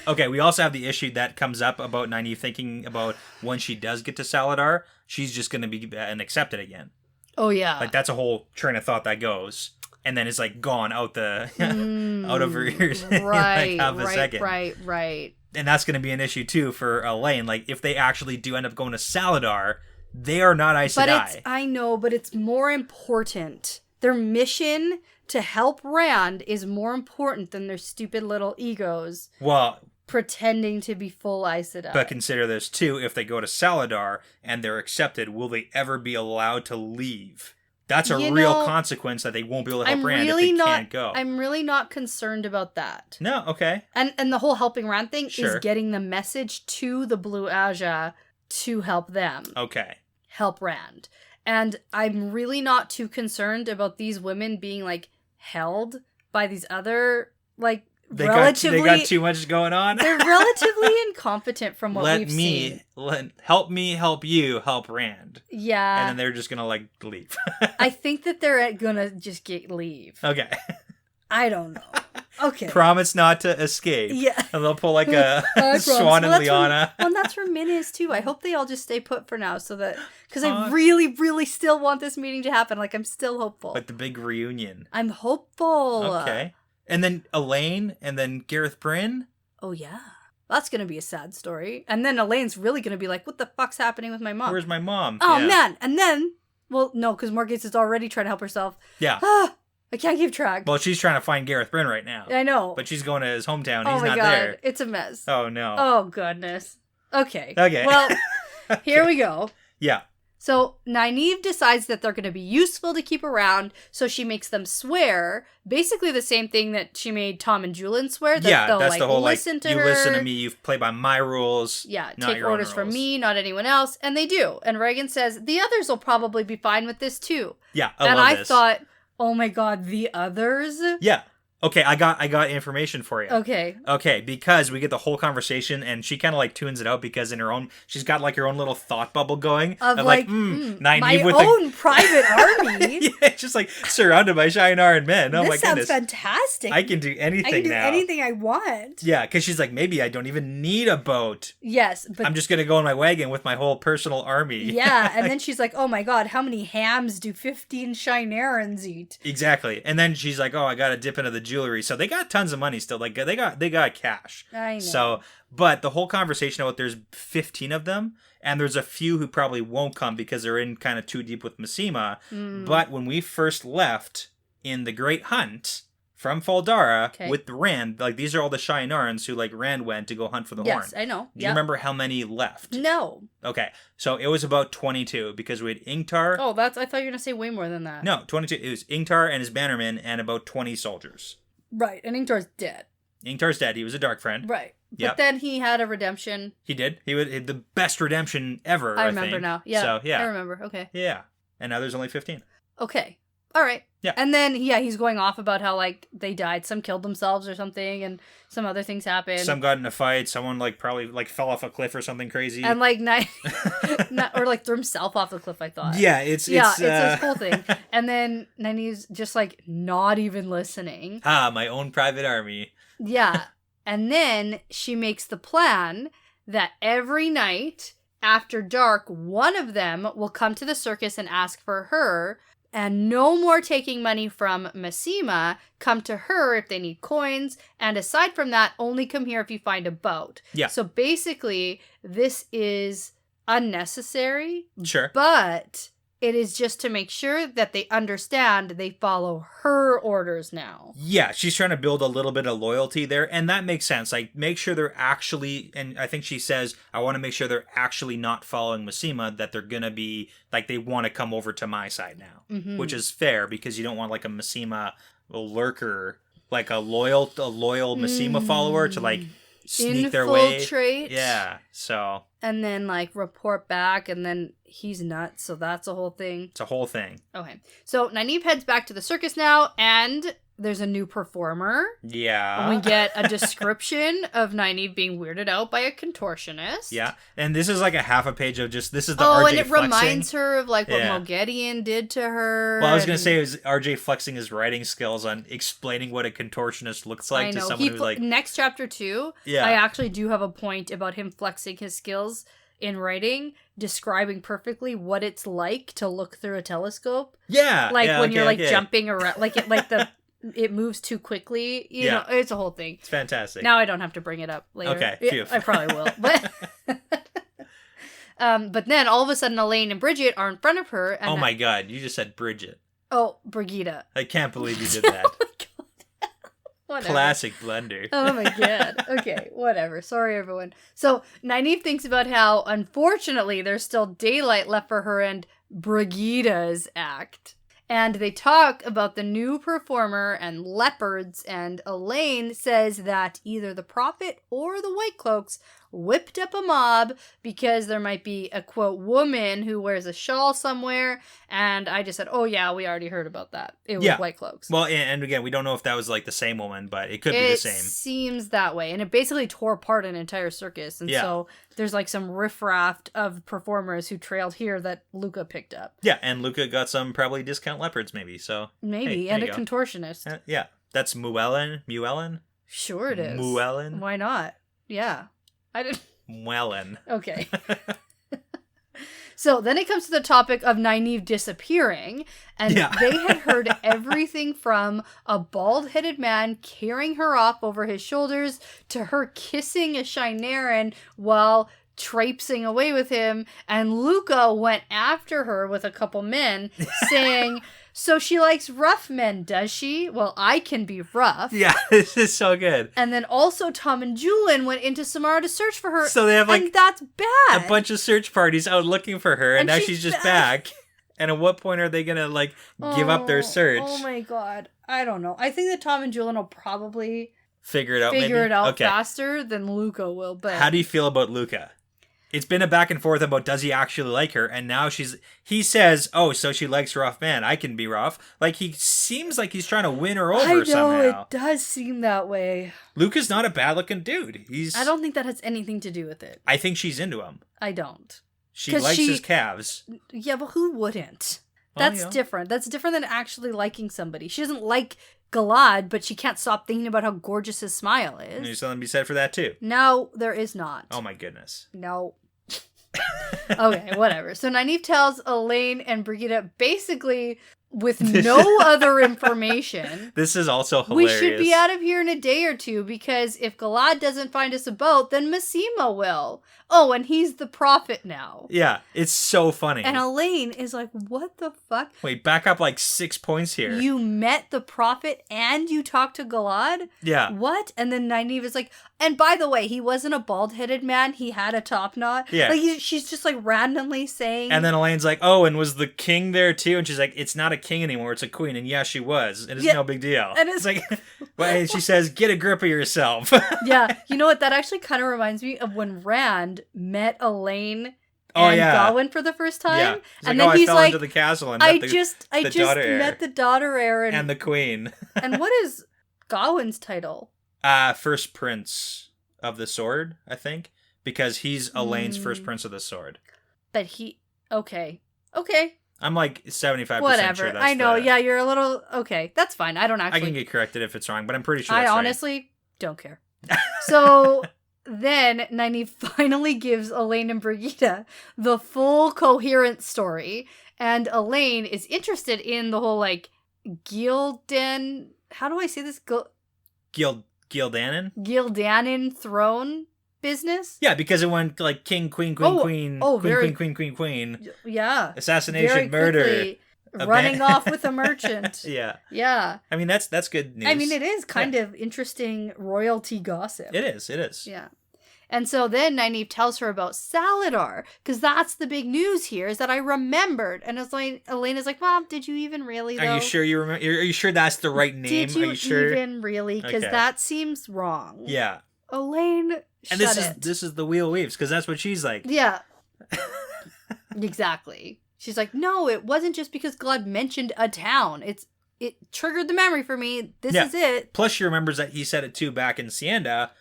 Okay, we also have the issue that comes up about Nynaeve thinking about when she does get to Saladar, she's just going to be accepted again. Oh, yeah. Like, that's a whole train of thought that goes. And then it's, like, gone out out of her ears in, like, half a second. Right. And that's going to be an issue, too, for Elaine. Like, if they actually do end up going to Saladar, they are not Aes Sedai. I know, but it's more important. Their mission to help Rand is more important than their stupid little egos. Well... pretending to be full Aes Sedai. But consider this, too. If they go to Saladar and they're accepted, will they ever be allowed to leave? That's a real consequence that they won't be able to help Rand if they can't go. I'm really not concerned about that. No, okay. And the whole helping Rand thing is getting the message to the Blue Aja to help them. Okay. Help Rand. And I'm really not too concerned about these women being, like, held by these other, like, They got too much going on. They're relatively incompetent from what we've seen. Help me help you help Rand. Yeah. And then they're just gonna like leave. I think that they're gonna just leave. Okay. I don't know. Okay. Promise not to escape. Yeah. And they'll pull like a Swan and Lyanna. And that's where Min is too. I hope they all just stay put for now so that... Because I really, really still want this meeting to happen. Like, I'm still hopeful. Like the big reunion. I'm hopeful. Okay. And then Elaine and then Gareth Bryn. Oh, yeah. That's going to be a sad story. And then Elaine's really going to be like, what the fuck's happening with my mom? Where's my mom? Oh, man. And then... Well, no, because Morgaze is already trying to help herself. Yeah. I can't keep track. Well, she's trying to find Gareth Bryn right now. I know. But she's going to his hometown. Oh He's my not God. there. It's a mess. Oh, no. Oh, goodness. Okay. Okay. Well, here we go. Yeah. So Nynaeve decides that they're going to be useful to keep around, so she makes them swear, basically the same thing that she made Tom and Julian swear. That they'll, that's the whole, listen to you her. listen to me, you play by my rules. Yeah, not take your own orders from rules. me, not anyone else. And they do. And Reagan says, the others will probably be fine with this too. Yeah, I thought, oh my God, the others? Yeah. Okay, I got information for you. Okay, because we get the whole conversation, and she kind of like tunes it out because in her own, she's got like her own little thought bubble going of Nynaeve my with own private army. Yeah, just like surrounded by Shi'ar men. Oh this my goodness, sounds fantastic. I can do anything now. I can do anything I want. Yeah, because she's like, maybe I don't even need a boat. Yes, but I'm just gonna go in my wagon with my whole personal army. Yeah, and then she's like, oh my God, how many hams do 15 Shi'arans eat? Exactly, and then she's like, oh, I gotta dip into the jewelry. So they got tons of money still. Like they got cash. I know. So, but the whole conversation about there's 15 of them, and there's a few who probably won't come because they're in kind of too deep with Masema. But when we first left in the Great Hunt from Faldara with Rand, like these are all the Shi'arans who like Rand went to go hunt for the horn. Yes, I know. Do you remember how many left? No. Okay, so it was about 22 because we had Ingtar. Oh, I thought you were gonna say way more than that. No, 22. It was Ingtar and his bannermen and about 20 soldiers. Right, and Ingtar's dead. Ingtar's dead. He was a dark friend. Right. But then he had a redemption. He did. He had the best redemption ever, I remember now. Yeah. So, yeah. I remember. Okay. Yeah. And now there's only 15. Okay. All right. Yeah. And then, he's going off about how, like, they died. Some killed themselves or something, and some other things happened. Some got in a fight. Someone, like, probably, like, fell off a cliff or something crazy. And, like, or, like, threw himself off the cliff, I thought. Yeah, it's this whole thing. And then Nynaeve's just, like, not even listening. My own private army. Yeah. And then she makes the plan that every night after dark, one of them will come to the circus and ask for her, and no more taking money from Masema. Come to her if they need coins, and aside from that, only come here if you find a boat. Yeah. So basically, this is unnecessary. Sure. But it is just to make sure that they understand they follow her orders now. Yeah, she's trying to build a little bit of loyalty there, and that makes sense. Like, make sure they're actually, and I think she says, I want to make sure they're actually not following Masema, that they're going to be, like, they want to come over to my side now, which is fair, because you don't want, like, a Masema lurker, like a loyal Masema follower to, like, sneak their way. Infiltrate. Yeah, so. And then, like, report back, and then he's nuts, so that's a whole thing. It's a whole thing. Okay. So, Nynaeve heads back to the circus now, and there's a new performer. Yeah. We get a description of Nynaeve being weirded out by a contortionist. Yeah. And this is like a half a page of just, this is the RJ flexing. Oh, and it flexing. Reminds her of, like, what Moghedien did to her. Well, I was going to say it was RJ flexing his writing skills on explaining what a contortionist looks like to someone who's like... Next chapter 2, I actually do have a point about him flexing his skills in writing, describing perfectly what it's like to look through a telescope. Yeah. Like when you're jumping around, it moves too quickly. You know, it's a whole thing. It's fantastic. Now I don't have to bring it up later. Okay, phew. I probably will. But then all of a sudden Elaine and Bridget are in front of her. And oh my God, you just said Bridget. Oh, Brigida. I can't believe you did that. Oh my God. Whatever. Classic blunder. Oh my God. Okay, whatever. Sorry, everyone. So Nynaeve thinks about how, unfortunately, there's still daylight left for her and Brigida's act. And they talk about the new performer and leopards, and Elaine says that either the Prophet or the White Cloaks whipped up a mob because there might be a, quote, woman who wears a shawl somewhere. And I just said, oh, yeah, we already heard about that. It was White Cloaks. Well, and again, we don't know if that was like the same woman, but it could be the same. It seems that way. And it basically tore apart an entire circus. And so there's like some riffraff of performers who trailed here that Luca picked up. Yeah, and Luca got some probably discount leopards maybe. So maybe, and a contortionist. Yeah, that's Muellen? Sure it is. Muellen? Why not? Yeah. I didn't... Muellen. Okay. So then it comes to the topic of Nynaeve disappearing, and they had heard everything from a bald-headed man carrying her off over his shoulders to her kissing a Shinaren while traipsing away with him, and Luca went after her with a couple men, saying, so she likes rough men, does she? Well, I can be rough. Yeah, this is so good. And then also Tom and Julian went into Samara to search for her. So they have like, and that's bad. A bunch of search parties out looking for her, and now she's just back. And at what point are they gonna like give up their search? Oh my god, I don't know. I think that Tom and Julian will probably figure it out faster than Luca will. But how do you feel about Luca? It's been a back and forth about does he actually like her, and now he says, oh, so she likes rough men. I can be rough. Like, he seems like he's trying to win her over somehow. I know, it does seem that way. Luca's not a bad-looking dude. I don't think that has anything to do with it. I think she's into him. I don't. She likes his calves. Yeah, but who wouldn't? That's different. That's different than actually liking somebody. She doesn't like Galad, but she can't stop thinking about how gorgeous his smile is. There's something to be said for that, too. No, there is not. Oh, my goodness. No. Okay, whatever. So Nynaeve tells Elaine and Brigida basically with no other information. This is also hilarious. We should be out of here in a day or two because if Galad doesn't find us a boat, then Massimo will. Oh, and he's the prophet now. Yeah, it's so funny. And Elaine is like, what the fuck? Wait, back up like 6 points here. You met the prophet and you talked to Galad? Yeah. What? And then Nynaeve is like, and by the way, he wasn't a bald-headed man. He had a top knot. Yeah. Like, she's just like randomly saying. And then Elaine's like, oh, and was the king there too? And she's like, it's not a king anymore. It's a queen. And yeah, she was. And it's no big deal. And it's like, well, she says, get a grip of yourself. Yeah. You know what? That actually kind of reminds me of when Rand met Elaine and Gawain for the first time. Yeah. And then he's like, into the castle and I just met the daughter heir and the queen. And what is Gawain's title? First Prince of the Sword, I think. Because he's Elaine's first Prince of the Sword. But okay. I'm like 75% Whatever. sure that's I know, yeah, you're a little... Okay, that's fine. I don't actually... I can get corrected if it's wrong, but I'm pretty sure that's right. I honestly don't care. So... Then Nynaeve finally gives Elaine and Brigida the full coherent story, and Elaine is interested in the whole like Gildan. How do I say this? Gildanin? Gildanin throne business. Yeah, because it went like king, queen, queen. Yeah, assassination, very murder. Quickly. Running off with a merchant. Yeah. I mean, that's good news. I mean, it is kind of interesting royalty gossip. It is. Yeah. And so then Nynaeve tells her about Saladar, because that's the big news here, is that I remembered. And it's like, Elaine is like, Mom, did you even really, though? Are you sure you remember? Are you sure that's the right name? Did you, Are you sure? even really? Because that seems wrong. Yeah. Elaine, and this is the wheel weaves, because that's what she's like. Yeah. Exactly. She's like, no, it wasn't just because Galad mentioned a town. It triggered the memory for me. This is it. Plus, she remembers that he said it too back in Sienda,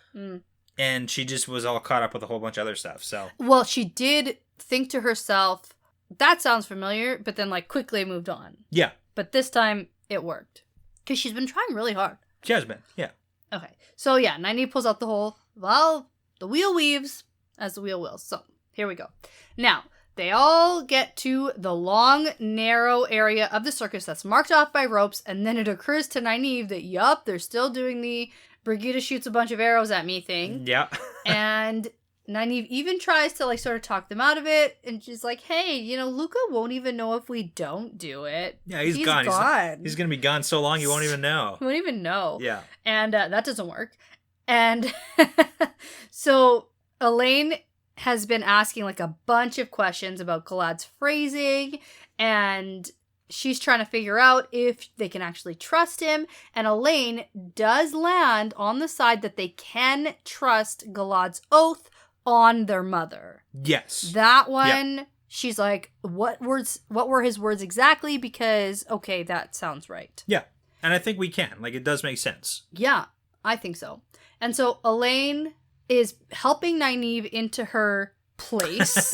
and she just was all caught up with a whole bunch of other stuff. So, well, she did think to herself, that sounds familiar, but then like quickly moved on. Yeah. But this time it worked because she's been trying really hard. She has been. Yeah. Okay. So yeah, Nynaeve pulls out the whole. Well, the wheel weaves as the wheel wills. So here we go. Now. They all get to the long, narrow area of the circus that's marked off by ropes, and then it occurs to Nynaeve that, they're still doing the Brigida shoots a bunch of arrows at me thing. Yeah. And Nynaeve even tries to, like, sort of talk them out of it, and she's like, hey, Luca won't even know if we don't do it. Yeah, he's gone. He's going to be gone so long he won't even know. He won't even know. Yeah. And that doesn't work. And so Elaine has been asking like a bunch of questions about Galad's phrasing, and she's trying to figure out if they can actually trust him. And Elaine does land on the side that they can trust Galad's oath, on their mother. Yes. That one, she's like, what were his words exactly? Because, okay, that sounds right. Yeah. And I think we can. Like, it does make sense. Yeah, I think so. And so Elaine is helping Nynaeve into her place.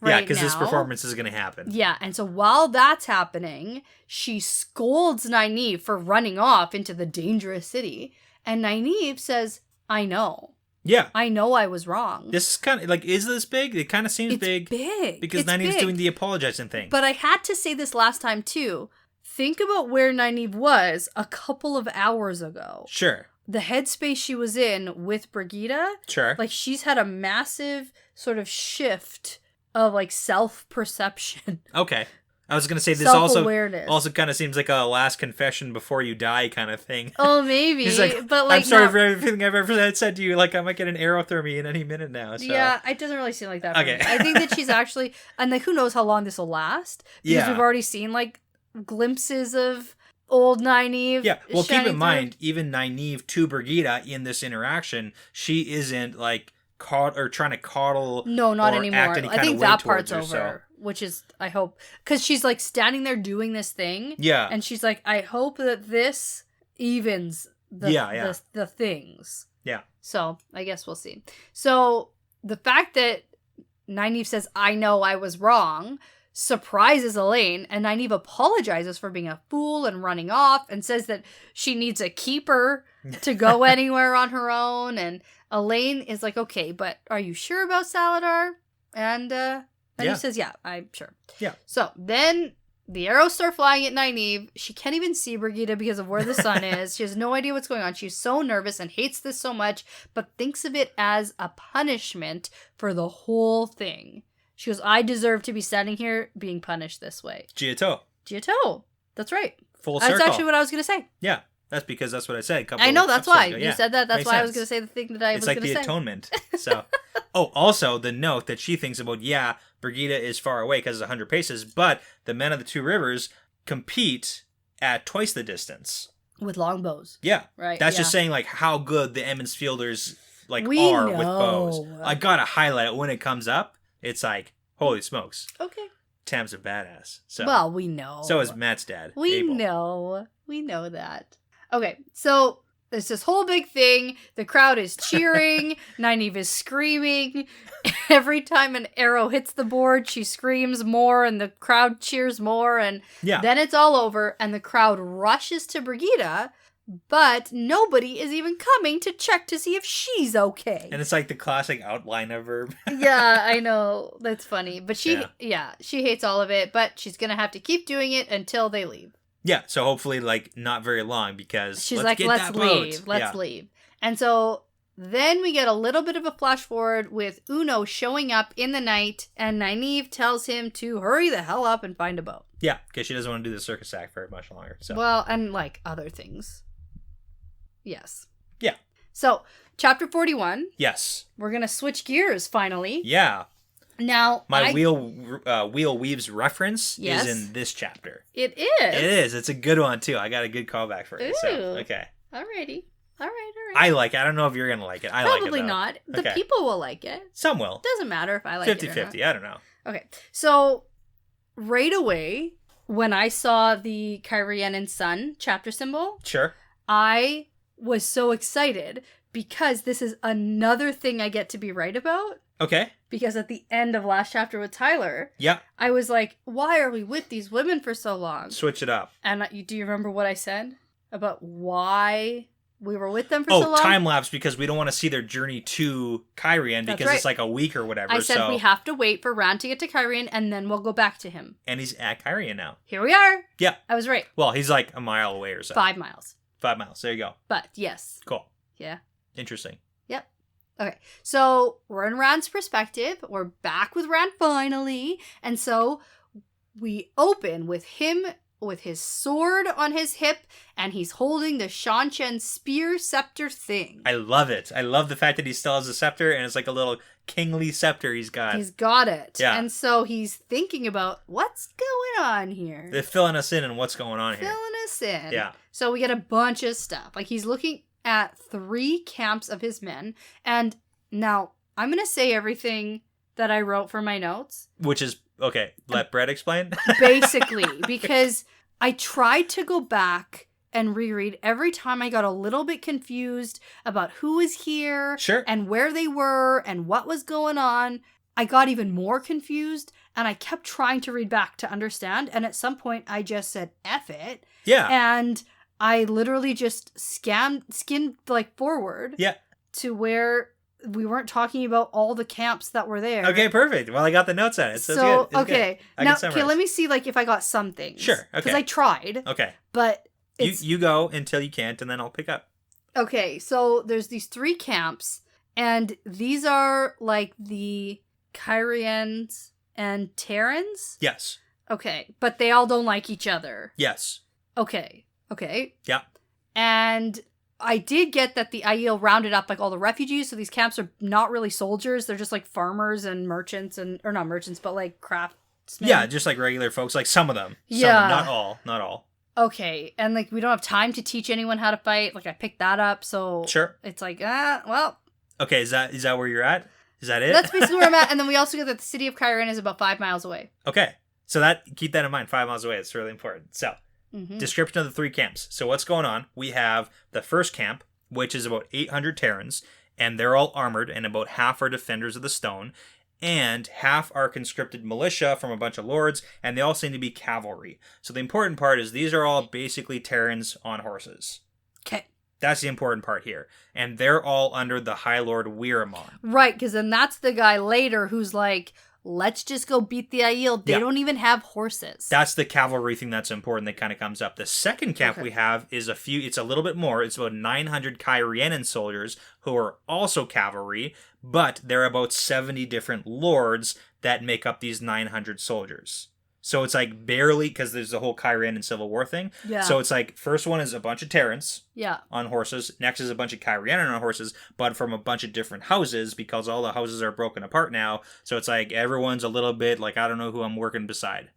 Yeah, because this performance is going to happen. Yeah, and so while that's happening, she scolds Nynaeve for running off into the dangerous city. And Nynaeve says, I know. Yeah. I know I was wrong. This is kind of, like, is this big? It kind of seems It's big. big. Because Nynaeve's doing the apologizing thing. But I had to say this last time, too. Think about where Nynaeve was a couple of hours ago. Sure. The headspace she was in with Brigida. Sure. Like, she's had a massive sort of shift of, like, self-perception. Okay. I was going to say this also kind of seems like a last confession before you die kind of thing. Oh, maybe. He's like, but like, I'm sorry for everything I've ever said to you. Like, I might get an aerothermy in any minute now. So. Yeah, it doesn't really seem like that for okay. me. I think that she's actually, and like, who knows how long this will last? Because we've already seen, like, glimpses of old Nynaeve. Yeah, well, keep in mind, even Nynaeve to Brigida in this interaction, she isn't, like, trying to coddle. No, not anymore. Act any I think that part's over, which is, I hope, because she's like standing there doing this thing. Yeah, and she's like, I hope that this evens the things. Yeah. So I guess we'll see. So the fact that Nynaeve says, I know I was wrong, surprises Elaine, and Nynaeve apologizes for being a fool and running off and says that she needs a keeper to go anywhere on her own. And Elaine is like, okay, but are you sure about Saladar? And he says, yeah, I'm sure. Yeah. So then the arrows start flying at Nynaeve. She can't even see Brigida because of where the sun is. She has no idea what's going on. She's so nervous and hates this so much, but thinks of it as a punishment for the whole thing. She goes, I deserve to be standing here being punished this way. Giotto. That's right. Full circle. That's actually what I was going to say. Yeah. That's because that's what I said. I know, that's why. You said that. That's why I was going to say the thing that I was going to say. It's like the atonement. So, also the note that she thinks about, Brigida is far away because it's 100 paces, but the men of the two rivers compete at twice the distance. With longbows. Yeah. Right. That's just saying, like, how good the Emmons Fielders, like, are know. with bows. I got to highlight it when it comes up. It's like, holy smokes. Okay. Tam's a badass. So. Well, we know. So is Matt's dad. We know that. Okay, so there's this whole big thing. The crowd is cheering. Nynaeve is screaming. Every time an arrow hits the board, she screams more, and the crowd cheers more. And then it's all over, and the crowd rushes to Brigida, but nobody is even coming to check to see if she's okay. And it's like the classic outline of her. Yeah, I know. That's funny. But she hates all of it, but she's going to have to keep doing it until they leave. Yeah, so hopefully, like, not very long, because she's let's leave. And so then we get a little bit of a flash forward with Uno showing up in the night, and Nynaeve tells him to hurry the hell up and find a boat. Yeah, because she doesn't want to do the circus act very much longer. So. Well, and, like, other things. Yes. Yeah. So, chapter 41. Yes. We're going to switch gears, finally. Yeah. Now, my wheel weaves reference is in this chapter. It is. It is. It's a good one too. I got a good callback for it. So, okay. Alrighty. All right. I like it. I don't know if you're gonna like it. I like it. Probably not. The people will like it. Some will. Doesn't matter if I like 50-50. it or not. 50-50. I don't know. Okay. So right away, when I saw the Kyrian sun chapter symbol, sure, I was so excited because this is another thing I get to be right about. Okay. Because at the end of last chapter with Tyler, I was like, why are we with these women for so long? Switch it up. And do you remember what I said about why we were with them for so long? Oh, time-lapse, because we don't want to see their journey to Kyrian because it's like a week or whatever. I said we have to wait for Rand to get to Kyrian and then we'll go back to him. And he's at Kyrian now. Here we are. Yeah. I was right. Well, he's like a mile away or so. 5 miles. 5 miles. There you go. But, yes. Cool. Yeah. Interesting. Yep. Okay, so we're in Rand's perspective. We're back with Rand finally. And so we open with him with his sword on his hip, and he's holding the Shan-Chen spear scepter thing. I love it. I love the fact that he still has a scepter, and it's like a little kingly scepter he's got. He's got it. Yeah. And so he's thinking about what's going on here. They're filling us in on what's going on here. Filling us in. Yeah. So we get a bunch of stuff. Like, he's looking at 3 camps of his men, and now I'm going to say everything that I wrote for my notes. Which is, okay, let Brett explain. Basically, because I tried to go back and reread. Every time I got a little bit confused about who was here Sure. and where they were and what was going on. I got even more confused, and I kept trying to read back to understand. And at some point, I just said, F it. Yeah. And I literally just skimmed like forward. Yeah. To where we weren't talking about all the camps that were there. Okay, perfect. Well, I got the notes on it. So it's good. It's okay. Good. Now, okay, let me see like if I got some things. Sure. Okay. Because I tried. Okay. But you go until you can't, and then I'll pick up. Okay, so there's these 3 camps, and these are like the Kyrians and Terrans? Yes. Okay, but they all don't like each other. Yes. Okay. Yeah. And I did get that the Aiel rounded up like all the refugees, so these camps are not really soldiers, they're just like farmers and merchants, or not merchants, but like craftsmen. Yeah, just like regular folks, like some of them. Yeah. Not all. Okay, and like we don't have time to teach anyone how to fight, like I picked that up, so Sure. It's like, well. Okay, is that where you're at? Is that it? That's basically where I'm at, and then we also get that the city of Kyrian is about 5 miles away. Okay, so keep that in mind, 5 miles away, it's really important. So, description of the 3 camps. So what's going on? We have the first camp, which is about 800 Terrans, and they're all armored, and about half are defenders of the stone, and half are conscripted militia from a bunch of lords, and they all seem to be cavalry. So the important part is these are all basically Terrans on horses. Okay. That's the important part here. And they're all under the High Lord Weiramon. Right, because then that's the guy later who's like, let's just go beat the Aiel. They don't even have horses. That's the cavalry thing that's important that kind of comes up. The second camp we have is it's a little bit more. It's about 900 Kyrianan soldiers who are also cavalry, but there are about 70 different lords that make up these 900 soldiers. So it's like barely, because there's the whole Kyrianan Civil War thing. Yeah. So it's like, first one is a bunch of Terrans on horses. Next is a bunch of Kyrianan on horses, but from a bunch of different houses, because all the houses are broken apart now. So it's like everyone's a little bit like, I don't know who I'm working beside.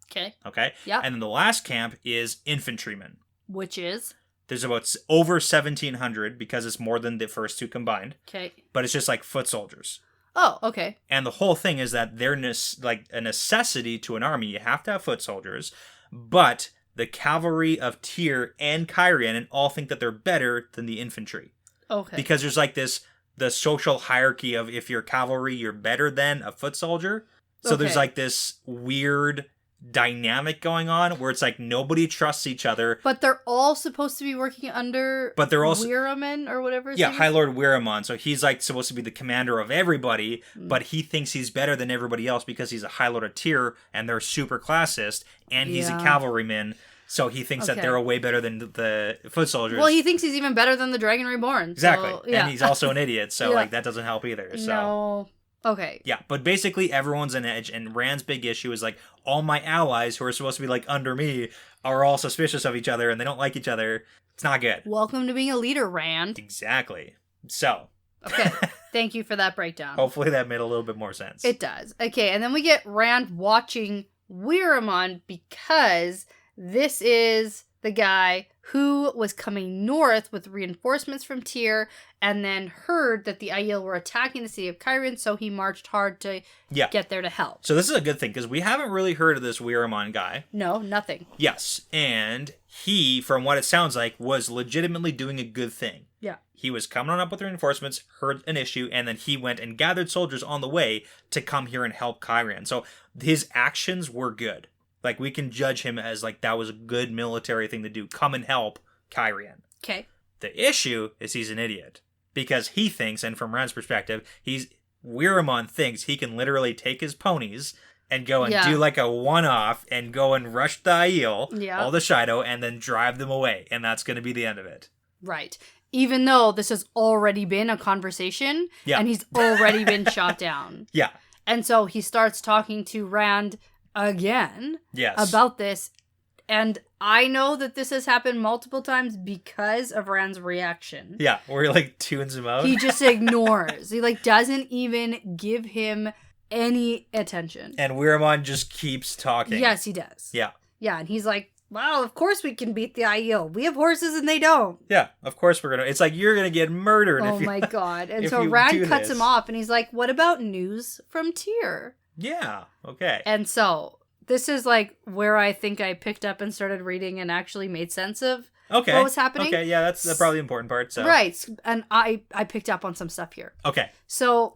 Okay? Yeah. And then the last camp is infantrymen. Which is? There's about over 1,700, because it's more than the first 2 combined. Okay. But it's just like foot soldiers. Oh, okay. And the whole thing is that they're like a necessity to an army. You have to have foot soldiers, but the cavalry of Tyr and Kyrian all think that they're better than the infantry. Okay. Because there's like the social hierarchy of if you're cavalry, you're better than a foot soldier. So there's like this weird dynamic going on where it's like nobody trusts each other. But they're all supposed to be working under Weiramon or whatever. High Lord Weiramon. So he's like supposed to be the commander of everybody, but he thinks he's better than everybody else because he's a High Lord of Tyr and they're super classist, and he's a cavalryman. So he thinks that they're way better than the foot soldiers. Well, he thinks he's even better than the Dragon Reborn. Exactly. So, yeah. And he's also an idiot, so like that doesn't help either. So. No. Okay. Yeah, but basically everyone's an edge, and Rand's big issue is like all my allies who are supposed to be like under me are all suspicious of each other and they don't like each other. It's not good. Welcome to being a leader, Rand. Exactly. So. Okay. Thank you for that breakdown. Hopefully that made a little bit more sense. It does. Okay, and then we get Rand watching Weiramon because this is the guy who was coming north with reinforcements from Tyr and then heard that the Aiel were attacking the city of Kyrian, so he marched hard to get there to help. So this is a good thing, because we haven't really heard of this Weiramon guy. No, nothing. Yes, and he, from what it sounds like, was legitimately doing a good thing. Yeah. He was coming on up with reinforcements, heard an issue, and then he went and gathered soldiers on the way to come here and help Kyrian. So his actions were good. Like, we can judge him as, like, that was a good military thing to do. Come and help Kyrian. Okay. The issue is he's an idiot. Because he thinks, and from Rand's perspective, Weiramon thinks he can literally take his ponies and go and do, like, a one-off and go and rush the Aiel, all the Shido, and then drive them away. And that's going to be the end of it. Right. Even though this has already been a conversation, and he's already been shot down. Yeah. And so he starts talking to Rand again about this, and I know that this has happened multiple times because of Rand's reaction. Yeah, where he like tunes him out. He just ignores. He like doesn't even give him any attention. And Weiramon just keeps talking. Yes, he does. Yeah. Yeah, and he's like well, of course we can beat the Aiel. We have horses and they don't. Yeah, of course we're gonna. It's like you're gonna get murdered. Oh if you, my god! And if so you Rand do cuts this. him off, and he's like, "What about news from Tyr?" Yeah. Okay. And so this is like where I think I picked up and started reading and actually made sense of Okay. what was happening. Okay. Yeah, that's probably the important part. So. Right, and I picked up on some stuff here. Okay. So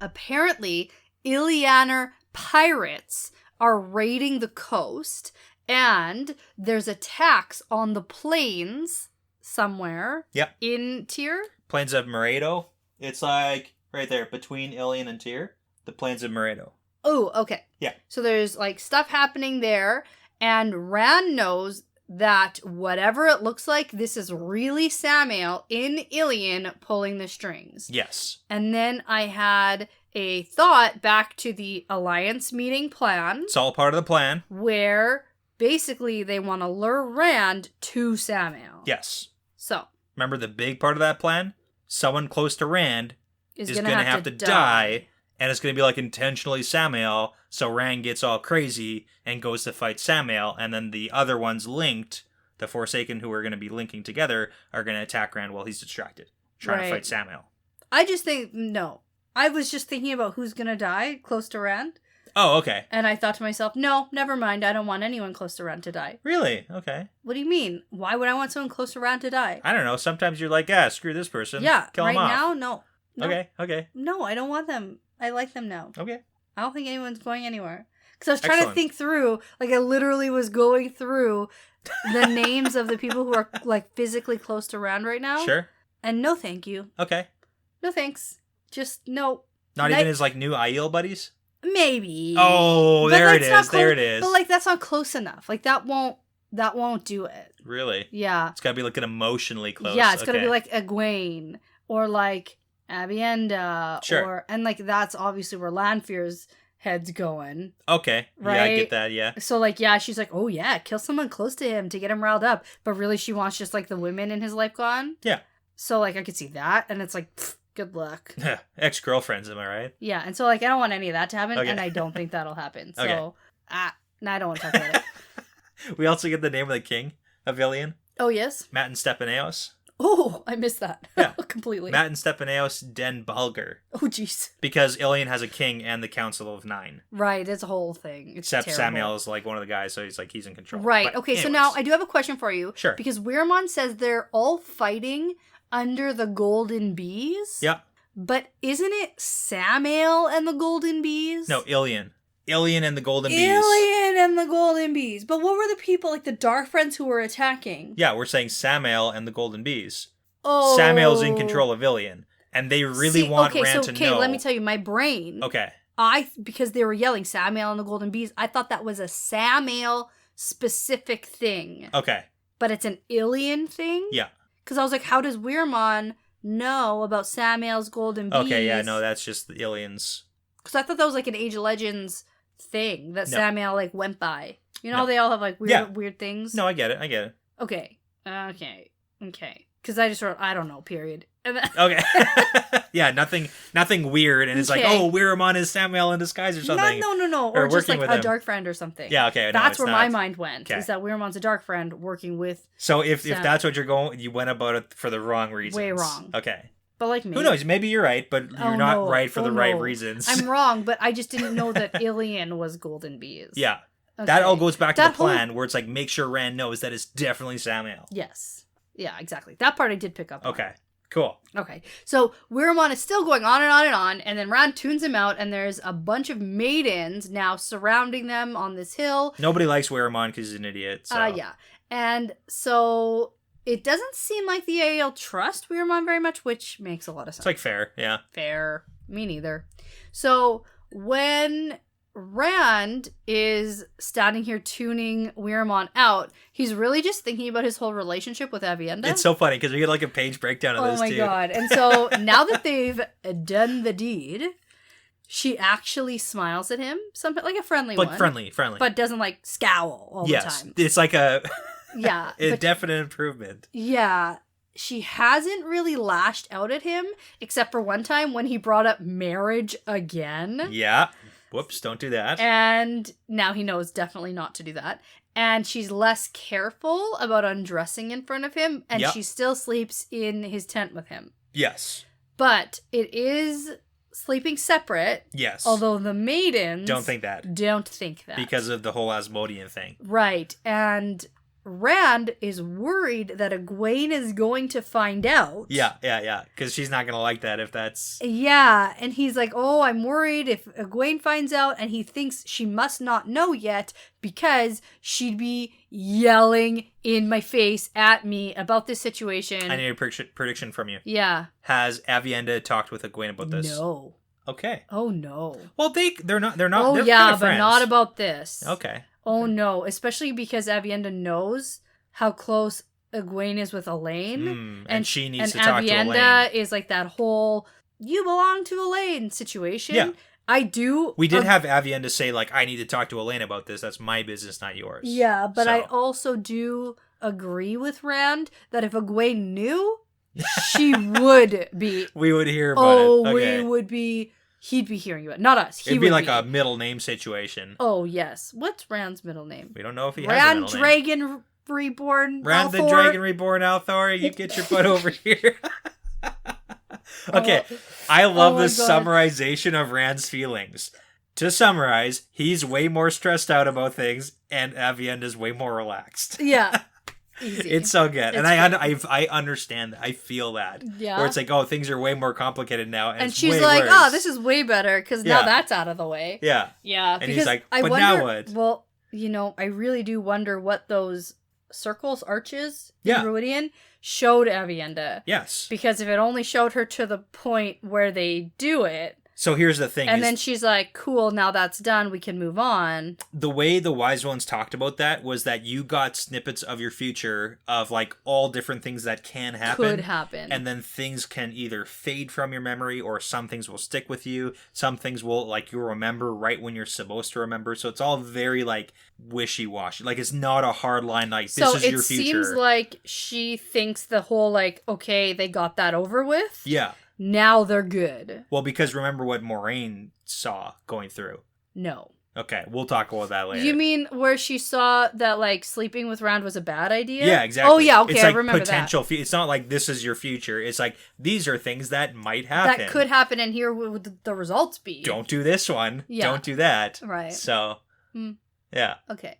apparently, Ilianer pirates are raiding the coast, and there's attacks on the plains somewhere. Yep. In Tyr. Plains of Moredo. It's like right there between Ilion and Tyr. The Plains of Moredo. Oh, okay. Yeah. So there's like stuff happening there, and Rand knows that whatever it looks like, this is really Samael in Ilion pulling the strings. Yes. And then I had a thought back to the Alliance meeting plan. It's all part of the plan. Where basically they want to lure Rand to Samael. Yes. So. Remember the big part of that plan? Someone close to Rand is going to have to die. And it's going to be like intentionally Samael, so Rand gets all crazy and goes to fight Samael, and then the other ones linked, the Forsaken who are going to be linking together, are going to attack Rand while he's distracted, trying to fight Samael. I just think, no. I was just thinking about who's going to die close to Rand. Oh, okay. And I thought to myself, no, never mind. I don't want anyone close to Rand to die. Really? Okay. What do you mean? Why would I want someone close to Rand to die? I don't know. Sometimes you're like, screw this person. Yeah, Kill right him off. now, no. Okay. No, I don't want them. I like them now. Okay. I don't think anyone's going anywhere. Because I was trying to think through, like I literally was going through the names of the people who are like physically close to Rand right now. Sure. And no thank you. Okay. No thanks. Just no. Not even his like new Aiel buddies? Maybe. Oh, there it is. There it is. But like that's not close enough. Like that won't do it. Really? Yeah. It's got to be like an emotionally close. Yeah, it's got to be like Egwene or like Abienda. Sure. And like that's obviously where Lanfear's head's going. Okay. Right? Yeah, I get that, yeah. So like, yeah, she's like, oh yeah, kill someone close to him to get him riled up. But really she wants just like the women in his life gone. Yeah. So like I could see that. And it's like, pfft, good luck. Ex-girlfriends, am I right? Yeah. And so like, I don't want any of that to happen. Okay. And I don't think that'll happen. So, Okay. no, I don't want to talk about it. We also get the name of the king of Ilion. Oh, yes? Matt and Stepaneos. Oh, I missed that. Yeah. Completely. Matt and Stepaneos Den Bulgar. Oh, jeez. Because Ilion has a king and the Council of Nine. Right, it's a whole thing. It's Except terrible. Samael is like one of the guys, so he's in control. Right, But okay, so anyways. now I do have a question for you. Sure. Because Weiramon says they're all fighting under the Golden Bees. Yeah. But isn't it Samael and the Golden Bees? No, Ilion. Ilion and the Golden Bees. Ilion and the Golden Bees. But what were the people, like the Dark Friends who were attacking? Yeah, we're saying Samael and the Golden Bees. Oh. Samael's in control of Ilion. And they really want Rand to know. Okay, let me tell you, my brain. Okay. Because they were yelling Samael and the Golden Bees, I thought that was a Samael specific thing. Okay. But it's an Ilion thing? Yeah. Because I was like, how does Weiramon know about Samael's Golden Bees? Okay, yeah, no, that's just the Ilion's. Because I thought that was like an Age of Legends thing that No. Samael like went by. You know No. how they all have like Yeah. weird things? No, I get it. Okay. Because I just wrote, I don't know, period. And then, Okay. Yeah, nothing weird, and it's like, Okay. oh, Weiramon is Samael in disguise or something. No. Or Or just working like with a him. dark friend or something. Yeah, okay. No, That's it's where not. my mind went. Okay. Is that Weiramon's a dark friend working with. So if Sam. that's what you're going, you went about it for the wrong reasons. Way wrong. Okay. But like maybe. Who knows? Maybe you're right, but you're not right for the right no. reasons. I'm wrong, but I just didn't know that Ilion was Golden Bees. Yeah. Okay. That all goes back to That the plan where it's like, make sure Rand knows that it's definitely Samael. Yes. Yeah, exactly. That part I did pick up on. Okay. Cool. Okay. So Weiramon is still going on and on and on, and then Rand tunes him out, and there's a bunch of maidens now surrounding them on this hill. Nobody likes Weiramon because he's an idiot. So. Yeah. And so it doesn't seem like the AL trust Weiramon very much, which makes a lot of sense. It's like fair. Yeah. Fair. Me neither. So when Rand is standing here tuning Weiramon out, he's really just thinking about his whole relationship with Avienda. It's so funny because we get like a page breakdown of this Oh my too. god. And so now that they've done the deed, she actually smiles at him, something like a friendly But one. friendly. But doesn't like scowl all the time. It's like a Yeah. definite improvement. Yeah. She hasn't really lashed out at him, except for one time when he brought up marriage again. Yeah. Whoops, don't do that. And now he knows definitely not to do that. And she's less careful about undressing in front of him. And she still sleeps in his tent with him. Yes. But it is sleeping separate. Yes. Although the maidens don't think that. Because of the whole Asmodean thing. Right. And Rand is worried that Egwene is going to find out. Yeah. Because she's not going to like that if that's... Yeah. And he's like, oh, I'm worried if Egwene finds out, and he thinks she must not know yet because she'd be yelling in my face at me about this situation. I need a prediction from you. Yeah. Has Aviendha talked with Egwene about this? No. Okay. Oh, no. Well, they're not. Oh, they're yeah, kind of but friends. not about this. Okay. Oh, no. Especially because Aviendha knows how close Egwene is with Elaine. And she needs to talk to Elaine. And Aviendha is like that whole, you belong to Elaine situation. Yeah. We did have Aviendha say, like, I need to talk to Elaine about this. That's my business, not yours. Yeah, but I also do agree with Rand that if Egwene knew, she would be. We would hear about it. Okay. We would be. He'd be hearing about it. Not us. It'd be like a middle name situation. Oh, yes. What's Rand's middle name? We don't know if he has Rand a middle name. Dragon Reborn Rand Althor. the Dragon Reborn Althor. You get your butt over here. Okay. I love this summarization of Rand's feelings. To summarize, he's way more stressed out about things, and Aviendha's way more relaxed. Yeah. Easy. It's so good. And I understand that. I feel that. Yeah. Where it's like, oh, things are way more complicated now. And she's way like, worse. oh, this is way better because now that's out of the way. Yeah. Yeah. And he's like, but now what? Well, I really do wonder what those circles, arches in Ruidian showed Aviendha. Yes. Because if it only showed her to the point where they do it. So here's the thing. And then she's like, cool, now that's done, we can move on. The way the wise ones talked about that was that you got snippets of your future of like all different things that can happen. Could happen. And then things can either fade from your memory or some things will stick with you. Some things will like you'll remember right when you're supposed to remember. So it's all very like wishy-washy. Like it's not a hard line like this is your future. So it seems like she thinks the whole like, okay, they got that over with. Yeah. Now they're good. Well, because remember what Moraine saw going through. No. Okay, we'll talk about that later. You mean where she saw that, like, sleeping with Rand was a bad idea? Yeah, exactly. Oh, yeah, okay, it's like I remember potential that. It's not like this is your future. It's like, these are things that might happen. That could happen, and here would the results be. Don't do this one. Yeah. Don't do that. Right. So, yeah. Okay.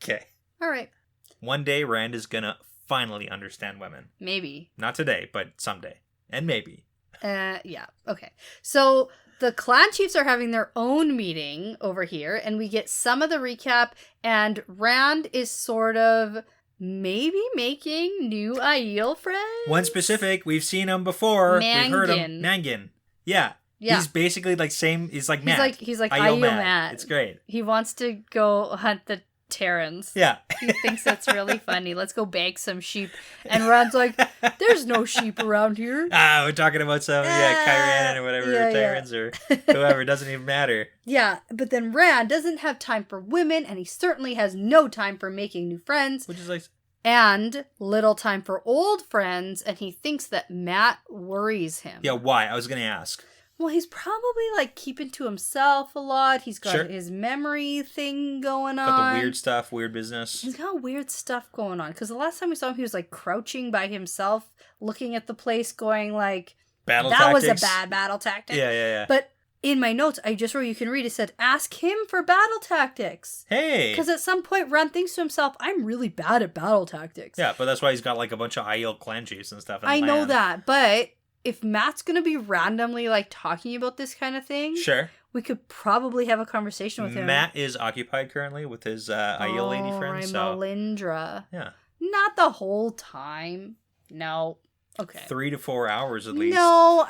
Okay. All right. One day, Rand is gonna finally understand women. Maybe. Not today, but someday. And maybe. Yeah. Okay. So the clan chiefs are having their own meeting over here, and we get some of the recap, and Rand is sort of maybe making new Aiel friends. One specific, we've seen him before. Mangin. We've heard him. Mangin. Yeah. He's basically like he's like Matt. He's like Aiel Matt. It's great. He wants to go hunt the Terrans. Yeah. He thinks that's really funny. Let's go bag some sheep. And Rand's like, there's no sheep around here. We're talking about some, Kyran or whatever, Terrans or whoever. It doesn't even matter. Yeah, but then Rand doesn't have time for women, and he certainly has no time for making new friends. Which is like... And little time for old friends, and he thinks that Matt worries him. Yeah, why? I was going to ask. Well, he's probably, like, keeping to himself a lot. He's got his memory thing going on. Got the weird stuff, weird business. He's got weird stuff going on. Because the last time we saw him, he was, like, crouching by himself, looking at the place, going, like... Battle that tactics? was a bad battle tactic. Yeah. But in my notes, I just wrote, you can read, it said, ask him for battle tactics. Hey! Because at some point, Rand thinks to himself, I'm really bad at battle tactics. Yeah, but that's why he's got, like, a bunch of Aiel clan chiefs and stuff in I the know land. that, but... if Matt's going to be randomly, like, talking about this kind of thing, sure, we could probably have a conversation with him. Matt is occupied currently with his Aiel lady friends. Melindra. Yeah. Not the whole time. No. Okay. 3 to 4 hours at least. No,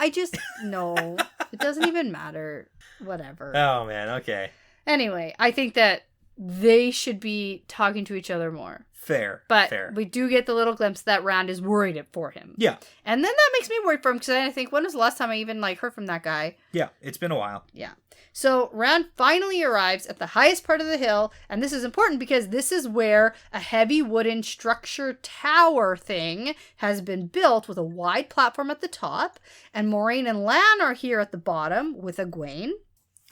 no. It doesn't even matter. Whatever. Oh, man. Okay. Anyway, I think that they should be talking to each other more. Fair. But fair. We do get the little glimpse that Rand is worried for him. Yeah. And then that makes me worried for him, because I think, when was the last time I even, like, heard from that guy? Yeah, it's been a while. Yeah. So Rand finally arrives at the highest part of the hill, and this is important because this is where a heavy wooden structure tower thing has been built with a wide platform at the top, and Moraine and Lan are here at the bottom with Egwene.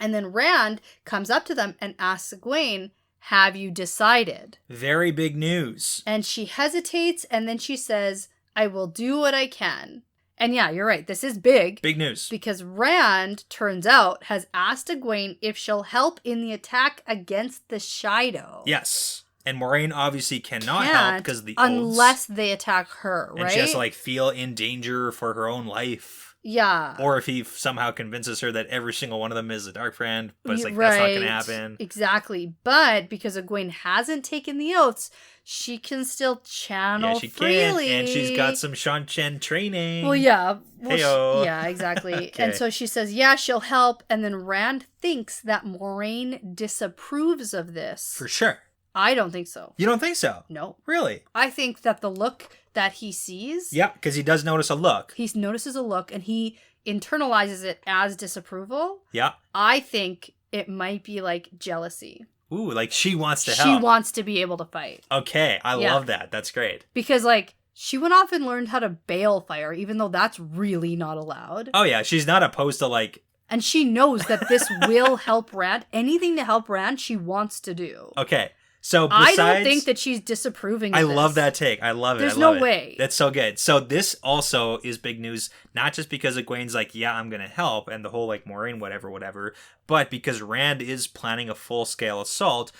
And then Rand comes up to them and asks Egwene, have you decided? Very big news. And she hesitates, and then she says, I will do what I can. And yeah, you're right. This is big. Big news. Because Rand, turns out, has asked Egwene if she'll help in the attack against the Shido. Yes. And Moiraine obviously cannot help because of the oaths. Unless they attack her, right? And she has to, like, feel in danger for her own life. Yeah. Or if he somehow convinces her that every single one of them is a dark friend. But it's like, that's not going to happen. Exactly. But because Egwene hasn't taken the oaths, she can still channel freely. And she's got some Shan Chen training. Well, yeah. Heyo. Yeah, exactly. Okay. And so she says, yeah, she'll help. And then Rand thinks that Moiraine disapproves of this. For sure. I don't think so. You don't think so? No. Really? I think that the look that he sees... Yeah, because he does notice a look. He notices a look and he internalizes it as disapproval. Yeah. I think it might be like jealousy. Ooh, like she wants to help. She wants to be able to fight. Okay, I love that. That's great. Because, like, she went off and learned how to bale fire, even though that's really not allowed. Oh, yeah, she's not opposed to, like... And she knows that this will help Rand. Anything to help Rand, she wants to do. Okay. So besides, I don't think that she's disapproving of this. love that take. I love it. There's no way. That's so good. So this also is big news, not just because Egwene's like, yeah, I'm going to help, and the whole, like, Moiraine, whatever, but because Rand is planning a full-scale assault,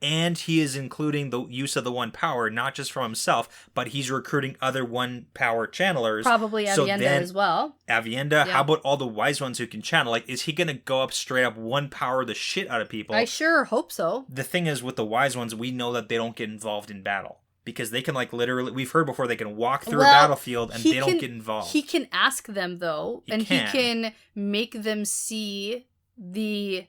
and he is including the use of the One Power, not just from himself, but he's recruiting other One Power channelers. Probably Avienda as well. Avienda, How about all the wise ones who can channel? Like, is he going to go up straight up One Power the shit out of people? I sure hope so. The thing is, with the wise ones, we know that they don't get involved in battle. Because they can, like, literally... We've heard before they can walk through a battlefield and they don't get involved. He can ask them, though. He can make them see the...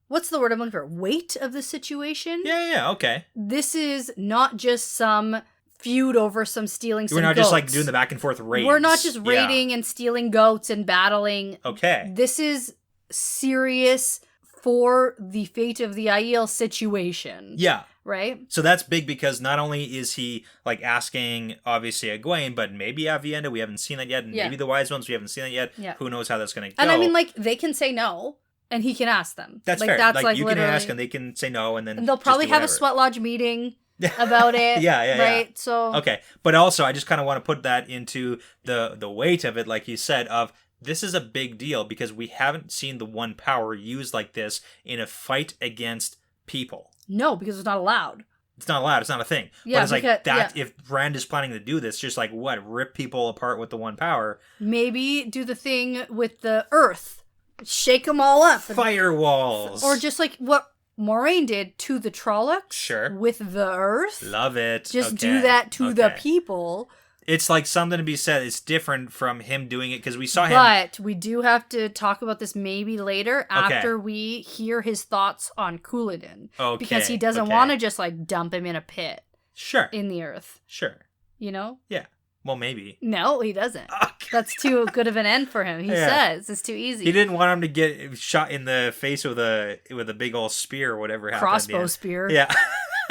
What's the word I'm looking for? Weight of the situation? Yeah, okay. This is not just some feud over some stealing some We're not goats. just, like, doing the back and forth raids. We're not just raiding and stealing goats and battling. Okay. This is serious for the fate of the Aiel situation. Yeah. Right? So that's big because not only is he, like, asking, obviously, Egwene, but maybe Avienda, we haven't seen that yet, and maybe the wise ones, we haven't seen that yet. Yeah. Who knows how that's going to go. And I mean, like, they can say no. And he can ask them. That's like, fair. That's like you literally... can ask and they can say no, and then and they'll probably have a sweat lodge meeting about it. Yeah. Right. So okay, but also I just kind of want to put that into the weight of it, like you said, of this is a big deal because we haven't seen the One Power used like this in a fight against people. No, because it's not allowed. It's not allowed. It's not a thing. Yeah, but it's like that. Yeah. If Rand is planning to do this, just like what, rip people apart with the One Power? Maybe do the thing with the earth. Shake them all up. Firewalls. Or just like what Moiraine did to the Trollocs. Sure. With the earth. Love it. Just do that to the people. It's like something to be said. It's different from him doing it because we saw him. But we do have to talk about this maybe later after we hear his thoughts on Couladin. Okay. Because he doesn't want to just like dump him in a pit. Sure. In the earth. Sure. You know? Yeah. Well, maybe. No, he doesn't. That's too good of an end for him. He says it's too easy. He didn't want him to get shot in the face with a big old spear or whatever happened. Crossbow spear. Yeah.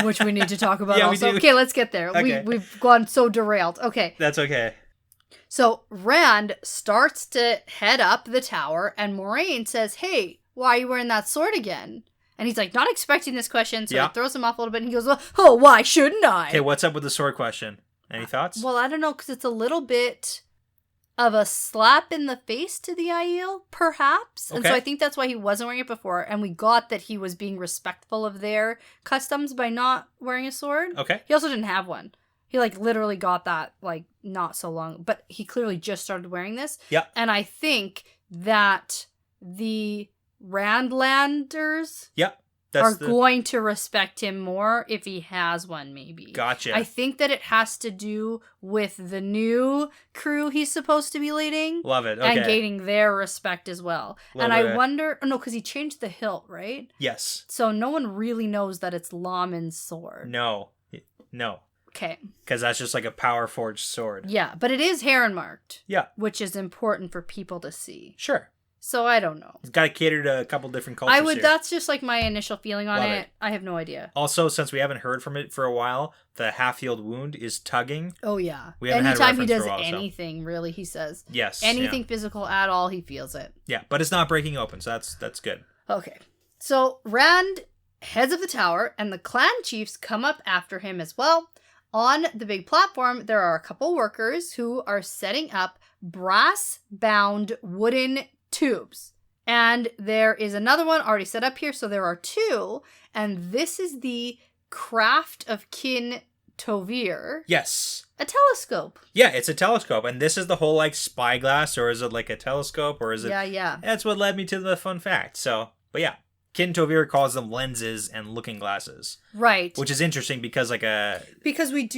Which we need to talk about also. We do. Okay, let's get there. Okay. We've gone so derailed. Okay. That's okay. So Rand starts to head up the tower and Moiraine says, hey, why are you wearing that sword again? And he's like, not expecting this question, so it throws him off a little bit and he goes, oh, why shouldn't I? Okay, what's up with the sword question? Any thoughts? Well, I don't know, because it's a little bit of a slap in the face to the Aiel, perhaps. And so I think that's why he wasn't wearing it before. And we got that he was being respectful of their customs by not wearing a sword. Okay. He also didn't have one. He, like, literally got that, like, not so long. But he clearly just started wearing this. Yeah. And I think that the Randlanders... are going to respect him more if he has one, maybe. Gotcha. I think that it has to do with the new crew he's supposed to be leading. Love it. Okay. And gaining their respect as well. I wonder... Oh, no, because he changed the hilt, right? Yes. So no one really knows that it's Laman's sword. No. Okay. Because that's just like a power forged sword. Yeah, but it is heron marked. Yeah. Which is important for people to see. Sure. So I don't know. It's got to cater to a couple different cultures here. That's just like my initial feeling on it. I have no idea. Also, since we haven't heard from it for a while, the half-healed wound is tugging. Oh, yeah. We haven't Anytime had he does for a while, anything, really, he says. Yes. Anything physical at all, he feels it. Yeah, but it's not breaking open, so that's good. Okay. So Rand heads of the tower, and the clan chiefs come up after him as well. On the big platform, there are a couple workers who are setting up brass-bound wooden tubes. And there is another one already set up here, so there are two. And this is the craft of King Tovere. Yes. A telescope. Yeah, it's a telescope. And this is the whole, like, spyglass, or is it like a telescope, or is it... Yeah. That's what led me to the fun fact. So, but yeah. King Tovere calls them lenses and looking glasses. Right. Which is interesting because Because we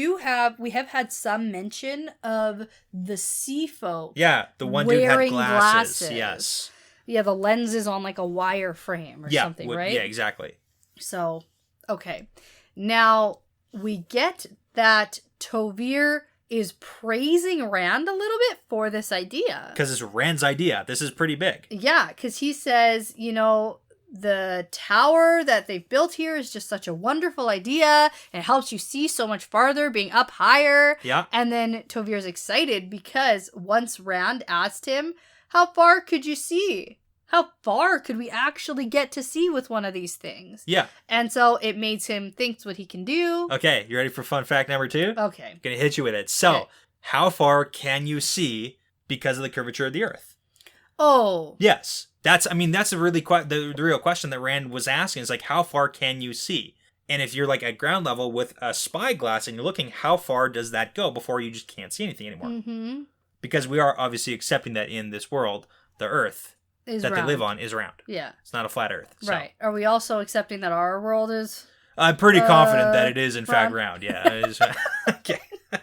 have had some mention of the sea folk. Yeah, the one dude had glasses. Yes. Yeah, the lenses on like a wire frame or something, right? Yeah, exactly. So, okay. Now, we get that Tovere is praising Rand a little bit for this idea. Because it's Rand's idea. This is pretty big. Yeah, because he says, the tower that they've built here is just such a wonderful idea. It helps you see so much farther being up higher. Yeah. And then Tovere's excited because once Rand asked him, how far could you see? How far could we actually get to see with one of these things? Yeah. And so it makes him think what he can do. Okay, you ready for fun fact number 2? Okay. I'm going to hit you with it. So, How far can you see because of the curvature of the Earth? Oh. Yes. That's the real question that Rand was asking is like, how far can you see? And if you're like at ground level with a spyglass and you're looking, how far does that go before you just can't see anything anymore? Mm-hmm. Because we are obviously accepting that in this world, the Earth is that round. they live on is round. Yeah. It's not a flat Earth. So. Right. Are we also accepting that our world is... I'm pretty confident that it is in fact round. Yeah. It is, okay.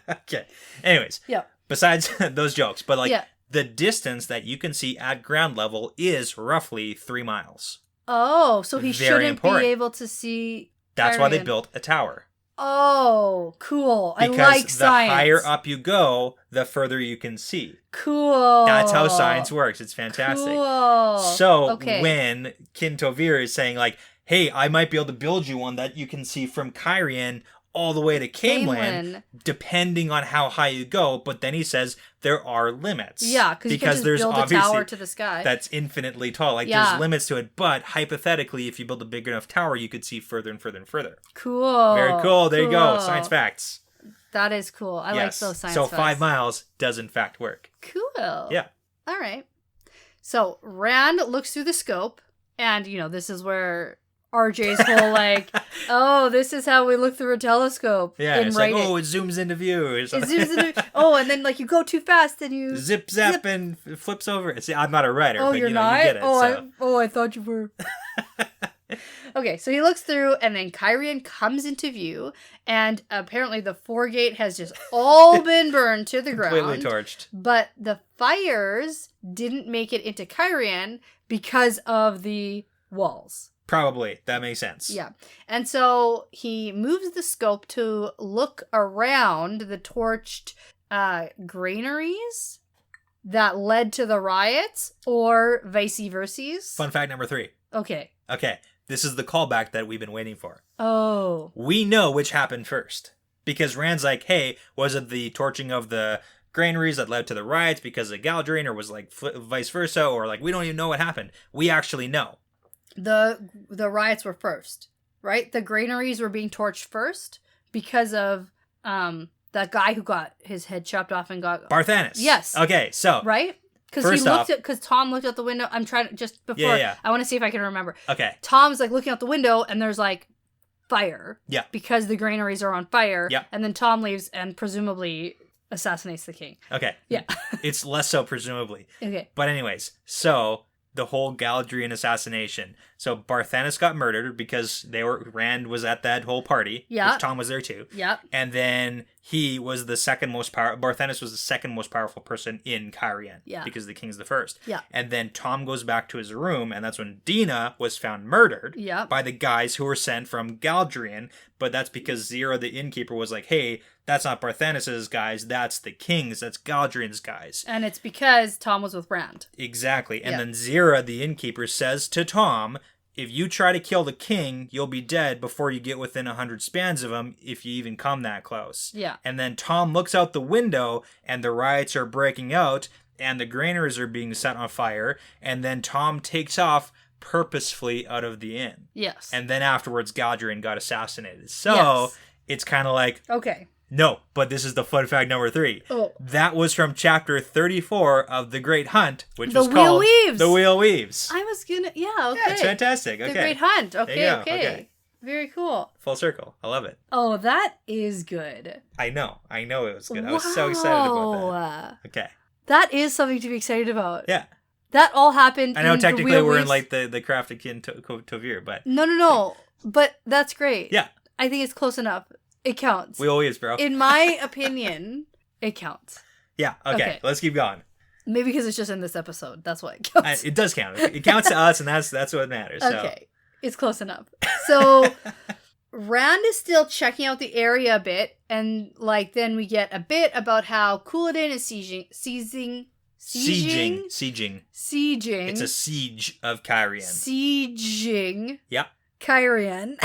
Okay. Anyways. Yeah. Besides those jokes, but the distance that you can see at ground level is roughly 3 miles. Oh, so he Very shouldn't important. be able to see... That's why they built a tower. Oh, cool. Because I like science. the higher up you go, the further you can see. Cool. That's how science works. It's fantastic. Cool. So when King Tovere is saying like, hey, I might be able to build you one that you can see from Cairhien all the way to Caemlyn, depending on how high you go. But then he says there are limits. Yeah, because you can just build a tower to the sky. That's infinitely tall. Like there's limits to it. But hypothetically, if you build a big enough tower, you could see further and further and further. Cool. Very cool. There you go. Science facts. That is cool. I like those science facts. So 5 miles does in fact work. Cool. Yeah. All right. So Rand looks through the scope, and this is where RJ's whole like, oh, this is how we look through a telescope. Yeah, it's like, oh, it zooms into view. Or something. It zooms into, and then like you go too fast and you zip and it flips over. See, I'm not a writer, but you're not? You get it. I thought you were. Okay, so he looks through, and then Cairhien comes into view, and apparently the foregate has just all been burned to the ground. Completely torched. But the fires didn't make it into Cairhien because of the walls. Probably. That makes sense. Yeah. And so he moves the scope to look around the torched granaries that led to the riots, or vice versa. Fun fact number 3. Okay. This is the callback that we've been waiting for. Oh. We know which happened first. Because Rand's like, hey, was it the torching of the granaries that led to the riots because of Galadriel, or was like vice versa, or like we don't even know what happened? We actually know. The riots were first, right? The granaries were being torched first because of that guy who got his head chopped off and got... Barthanes. Yes. Okay, so... Right? Because Tom looked out the window. I'm trying to, just before, I want to see if I can remember. Okay. Tom's like looking out the window and there's like fire. Yeah. Because the granaries are on fire. Yeah. And then Tom leaves and presumably assassinates the king. Okay. Yeah. It's less so presumably. Okay. But anyways, so the whole Galadriel assassination. So Barthanes got murdered because Rand was at that whole party. Yeah. Which Tom was there too. Yeah. And then he was the second most powerful. Barthanes was the second most powerful person in Cairhien. Yeah. Because the king's the first. Yeah. And then Tom goes back to his room, and that's when Dina was found murdered. Yeah. By the guys who were sent from Galadriel. But that's because Zira, the innkeeper, was like, hey, that's not Barthanes' guys, that's the king's, that's Galadriel's guys. And it's because Tom was with Rand. Exactly. And then Zira, the innkeeper, says to Tom, if you try to kill the king, you'll be dead before you get within 100 spans of him, if you even come that close. Yeah. And then Tom looks out the window, and the riots are breaking out, and the granaries are being set on fire, and then Tom takes off, purposefully out of the inn. Yes. And then afterwards, Galad got assassinated. So Yes. it's kind of like, Okay. no, but this is the fun fact number 3. Oh. That was from chapter 34 of The Great Hunt, which The was Wheel called Weaves. The Wheel Weaves. I was gonna, yeah, okay. Yeah, it's fantastic. Okay. The Great Hunt. There Okay, you go. okay. Okay. Very cool. Full circle. I love it. Oh, that is good. I know it was good. I was so excited about that. Okay. That is something to be excited about. Yeah. That all happened. I know in technically the Wheel we're in Weaves. like the crafted kin Tovere, but No. But that's great. yeah, I think it's close enough. It counts. Wheel Weaves, bro. In my opinion, it counts. Yeah. Okay. Let's keep going. Maybe because it's just in this episode. That's why it counts. It does count. It counts to us, and that's what matters. So. Okay. It's close enough. So Rand is still checking out the area a bit, and like then we get a bit about how Couladin is sieging. It's a siege of Kyrian. Sieging. Yeah. Kyrian.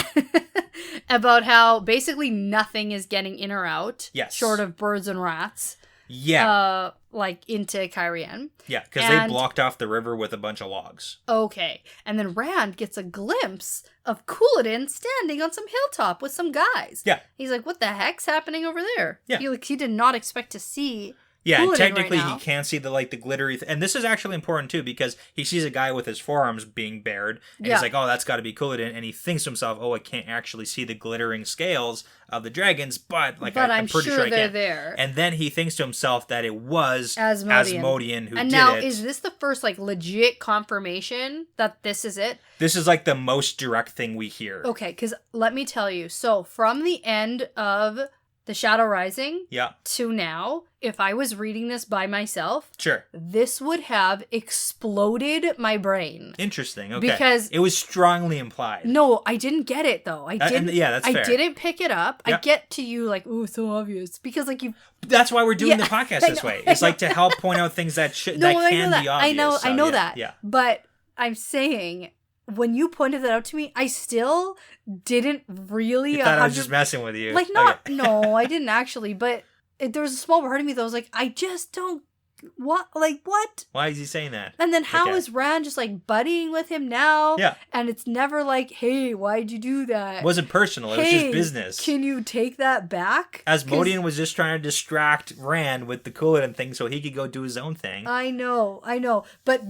About how basically nothing is getting in or out. Yes. Short of birds and rats. Yeah. Like into Kyrian. Yeah, because they blocked off the river with a bunch of logs. Okay. And then Rand gets a glimpse of Couladin standing on some hilltop with some guys. Yeah. He's like, what the heck's happening over there? Yeah. He did not expect to see Yeah, and Couladin technically right now. he can't see the glittery and this is actually important too because he sees a guy with his forearms being bared and he's like, oh, that's got to be Couladin, and he thinks to himself, oh, I can't actually see the glittering scales of the dragons, but I'm pretty sure I they're can. there. And then he thinks to himself that it was Asmodean who and did now, it. is this the first legit confirmation that this is it? This is the most direct thing we hear. Okay, because let me tell you. So from the end of The Shadow Rising to now, if I was reading this by myself, sure, this would have exploded my brain. Interesting. Okay, because it was strongly implied. No, I didn't get it though. I didn't. Yeah, that's fair. I didn't pick it up. Yep. I get to you ooh, so obvious because you. That's why we're doing the podcast this way. It's to help point out things that can be obvious. I know that. Yeah. But I'm saying, when you pointed that out to me, I still didn't really. You thought I was just messing with you. No, I didn't actually. But there was a small part of me that was like, I just don't. What? What? Why is he saying that? And then how is Rand just buddying with him now? Yeah. And it's never hey, why'd you do that? It wasn't personal. It was just business. Can you take that back? Asmodean was just trying to distract Rand with the Couladin thing so he could go do his own thing. I know. But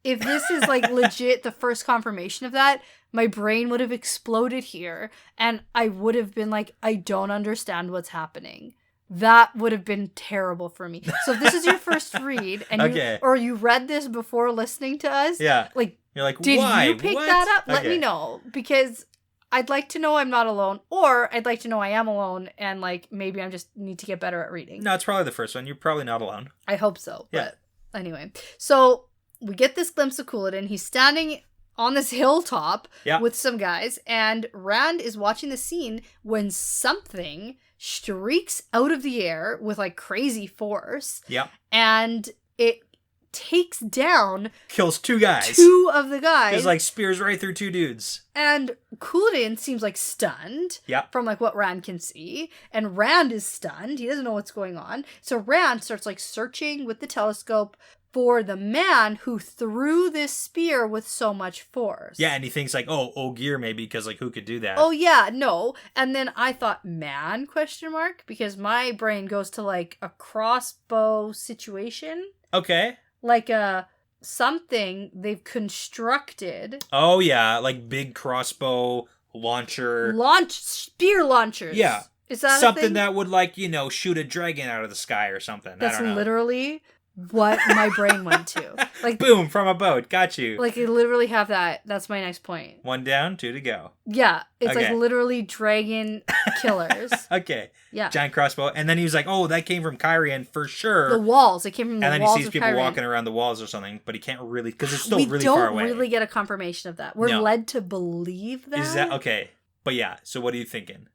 if this is legit the first confirmation of that, my brain would have exploded here and I would have been I don't understand what's happening. That would have been terrible for me. So if this is your first read and you read this before listening to us, you're like, did why? you pick that up? Let me know, because I'd like to know I'm not alone, or I'd like to know I am alone and maybe I just need to get better at reading. No, it's probably the first one. You're probably not alone. I hope so. Yeah. But anyway, so we get this glimpse of Couladin. He's standing on this hilltop with some guys, and Rand is watching the scene when something streaks out of the air with crazy force. Yep. And it takes down, kills two guys. Two of the guys. Just spears right through two dudes. And Couladin seems stunned. Yep. From what Rand can see. And Rand is stunned. He doesn't know what's going on. So Rand starts searching with the telescope for the man who threw this spear with so much force. Yeah, and he thinks Ogier maybe, because who could do that? Oh yeah, no. And then I thought, man, ? Because my brain goes to a crossbow situation. Okay. A something they've constructed. Oh yeah, big crossbow launcher. Spear launchers. Yeah. Is that something that would shoot a dragon out of the sky or something? That's I don't know. Literally what my brain went to. Boom, from a boat. Got you. I literally have that. That's my next point. 1 down, 2 to go. Yeah. It's literally dragon killers. Okay. Yeah. Giant crossbow. And then he was like, oh, that came from Kyrian for sure. The walls. It came from the walls. And then he sees people Kyrian. walking around the walls or something, but he can't really, because it's still really far away. We don't really get a confirmation of that. We're led to believe that. Is that okay? But yeah, so what are you thinking?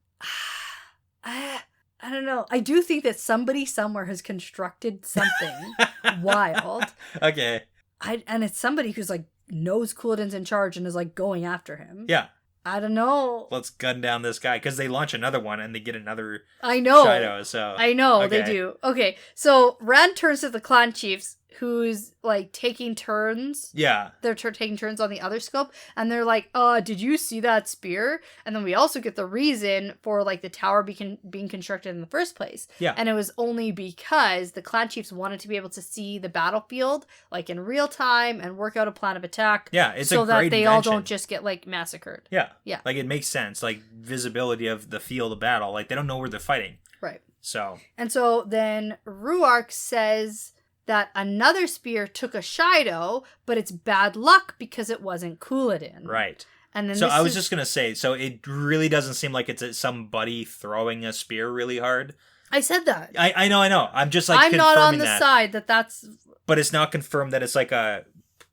I don't know. I do think that somebody somewhere has constructed something wild. Okay. And it's somebody who's knows Couladin's in charge and is going after him. Yeah. I don't know. Let's gun down this guy, because they launch another one and they get another. I know. Shadow, so I know they do. Okay, so Rand turns to the clan chiefs, who's like taking turns. Yeah. They're taking turns on the other scope, and they're like, did you see that spear? And then we also get the reason for like the tower being constructed in the first place. Yeah. And it was only because the clan chiefs wanted to be able to see the battlefield like in real time and work out a plan of attack. Yeah, it's so a great that they all invention. don't just get like massacred. Yeah. Yeah. Like it makes sense. Like visibility of the field of battle. Like they don't know where they're fighting. Right. So. And so then Ruark says that another spear took a Shido, but it's bad luck because it wasn't Couladin. Right. And then so I was just going to say, so it really doesn't seem like it's somebody throwing a spear really hard. I said that. I know. I'm just like I'm not on the side that's... But it's not confirmed that it's like a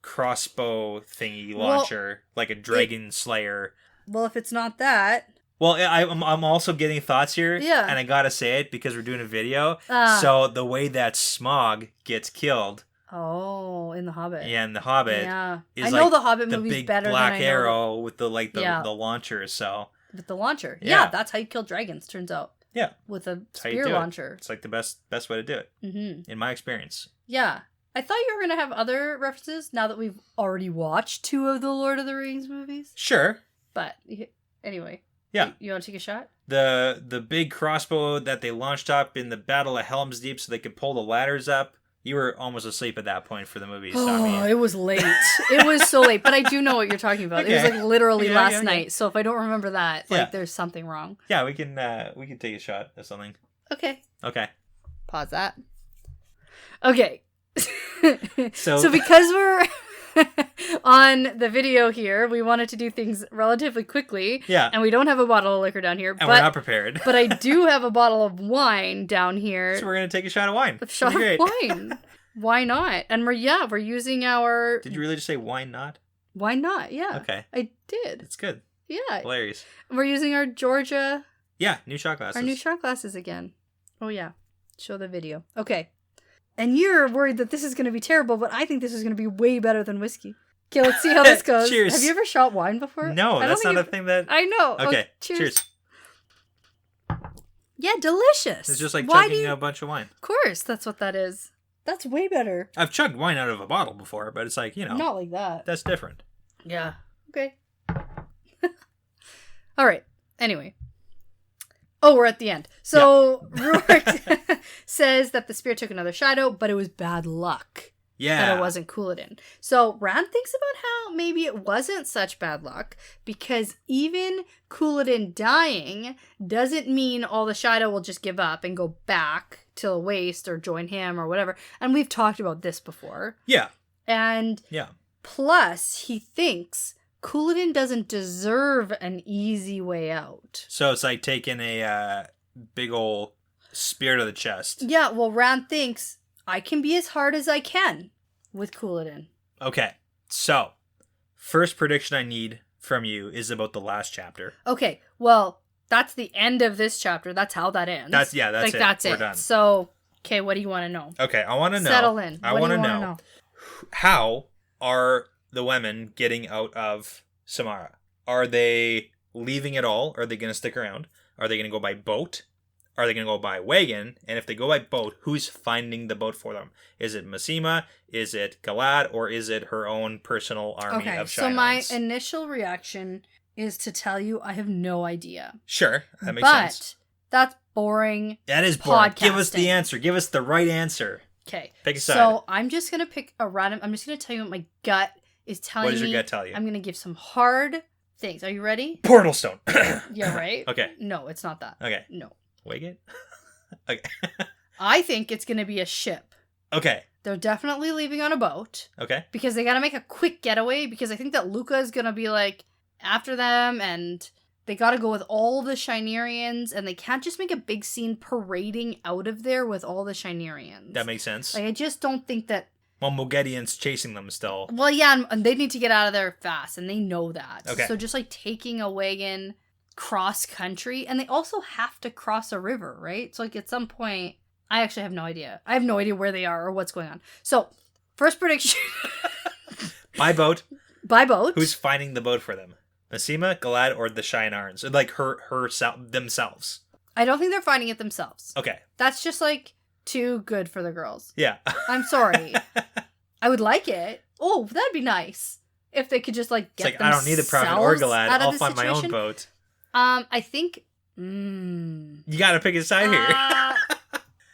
crossbow thingy launcher, like a dragon slayer. Well, if it's not that... Well, I'm also getting thoughts here, yeah. And I gotta say it because we're doing a video. So the way that Smaug gets killed. Oh, in The Hobbit. Yeah, in The Hobbit. Yeah, is I know like the Hobbit movie's better than I know. The big black arrow with the the launcher. So with the launcher, yeah, that's how you kill dragons. Turns out. Yeah, with a spear launcher. It's like the best way to do it, in my experience. Yeah, I thought you were gonna have other references now that we've already watched 2 of the Lord of the Rings movies. Sure, but anyway. Yeah. You want to take a shot? The big crossbow that they launched up in the Battle of Helm's Deep so they could pull the ladders up. You were almost asleep at that point for the movie. Oh, it was late. It was so late. But I do know what you're talking about. Okay. It was like literally last night. So if I don't remember that, like there's something wrong. Yeah, we can take a shot of something. Okay. Pause that. Okay. So because we're on the video here, we wanted to do things relatively quickly. Yeah. And we don't have a bottle of liquor down here. And we're not prepared. But I do have a bottle of wine down here. So we're going to take a shot of wine. A shot of wine. Why not? And we're using our... Did you really just say why not? Why not? Yeah. Okay. I did. It's good. Yeah. Hilarious. We're using our Georgia... Yeah, new shot glasses. Our new shot glasses again. Oh, yeah. Show the video. Okay. And you're worried that this is going to be terrible, but I think this is going to be way better than whiskey. Okay, let's see how this goes. Cheers. Have you ever shot wine before? No, that's not a thing that... I know. Okay, cheers. Yeah, delicious. It's just like chugging a bunch of wine. Of course, that's what that is. That's way better. I've chugged wine out of a bottle before, but it's like, Not like that. That's different. Yeah. Okay. All right. Anyway. Oh, we're at the end. So, Ruark says that the spear took another shadow, but it was bad luck. Yeah. That it wasn't Couladin. So, Rand thinks about how maybe it wasn't such bad luck, because even Couladin dying doesn't mean all the shadow will just give up and go back to the waste or join him or whatever. And we've talked about this before. Yeah. And plus, he thinks Couladin doesn't deserve an easy way out. So it's like taking a big old spear to the chest. Yeah, well, Rand thinks, I can be as hard as I can with Couladin. Okay, so first prediction I need from you is about the last chapter. Okay, well, that's the end of this chapter. That's how that ends. That's it. That's We're it. done. So, okay, what do you want to know? Okay, I want to know. Settle in. I want to know how are the women getting out of Samara? Are they leaving at all? Are they going to stick around? Are they going to go by boat? Are they going to go by wagon? And if they go by boat, who's finding the boat for them? Is it Masema? Is it Galad? Or is it her own personal army of Shynons? So my initial reaction is to tell you I have no idea. Sure, that makes sense. But that's boring. That is boring. Give us the answer. Give us the right answer. Okay. Pick a side. So I'm just going to pick a random... I'm just going to tell you what my gut is telling me. What does your gut tell you? I'm going to give some hard things. Are you ready? Portal Stone. Yeah, right? Okay. No, it's not that. Okay. No. Wagon? Okay. I think it's going to be a ship. Okay. They're definitely leaving on a boat. Okay. Because they got to make a quick getaway, because I think that Luca is going to be like after them, and they got to go with all the Shynerians, and they can't just make a big scene parading out of there with all the Shynerians. That makes sense. Like, I just don't think that... Well, Mogedian's chasing them still. Well, yeah, and they need to get out of there fast, and they know that. Okay. So just like taking a wagon cross country, and they also have to cross a river, right? So like at some point, I actually have no idea. I have no idea where they are or what's going on. So, first prediction. By boat. By boat. Who's finding the boat for them? Masema, Galad, or the Shynarns? Like themselves. I don't think they're finding it themselves. Okay. That's just like too good for the girls. Yeah. I'm sorry. I would like it. Oh, that'd be nice. If they could just, like, get it's like, I don't need the Prophet or Galad. I'll find my own boat. I think... You gotta pick a side here.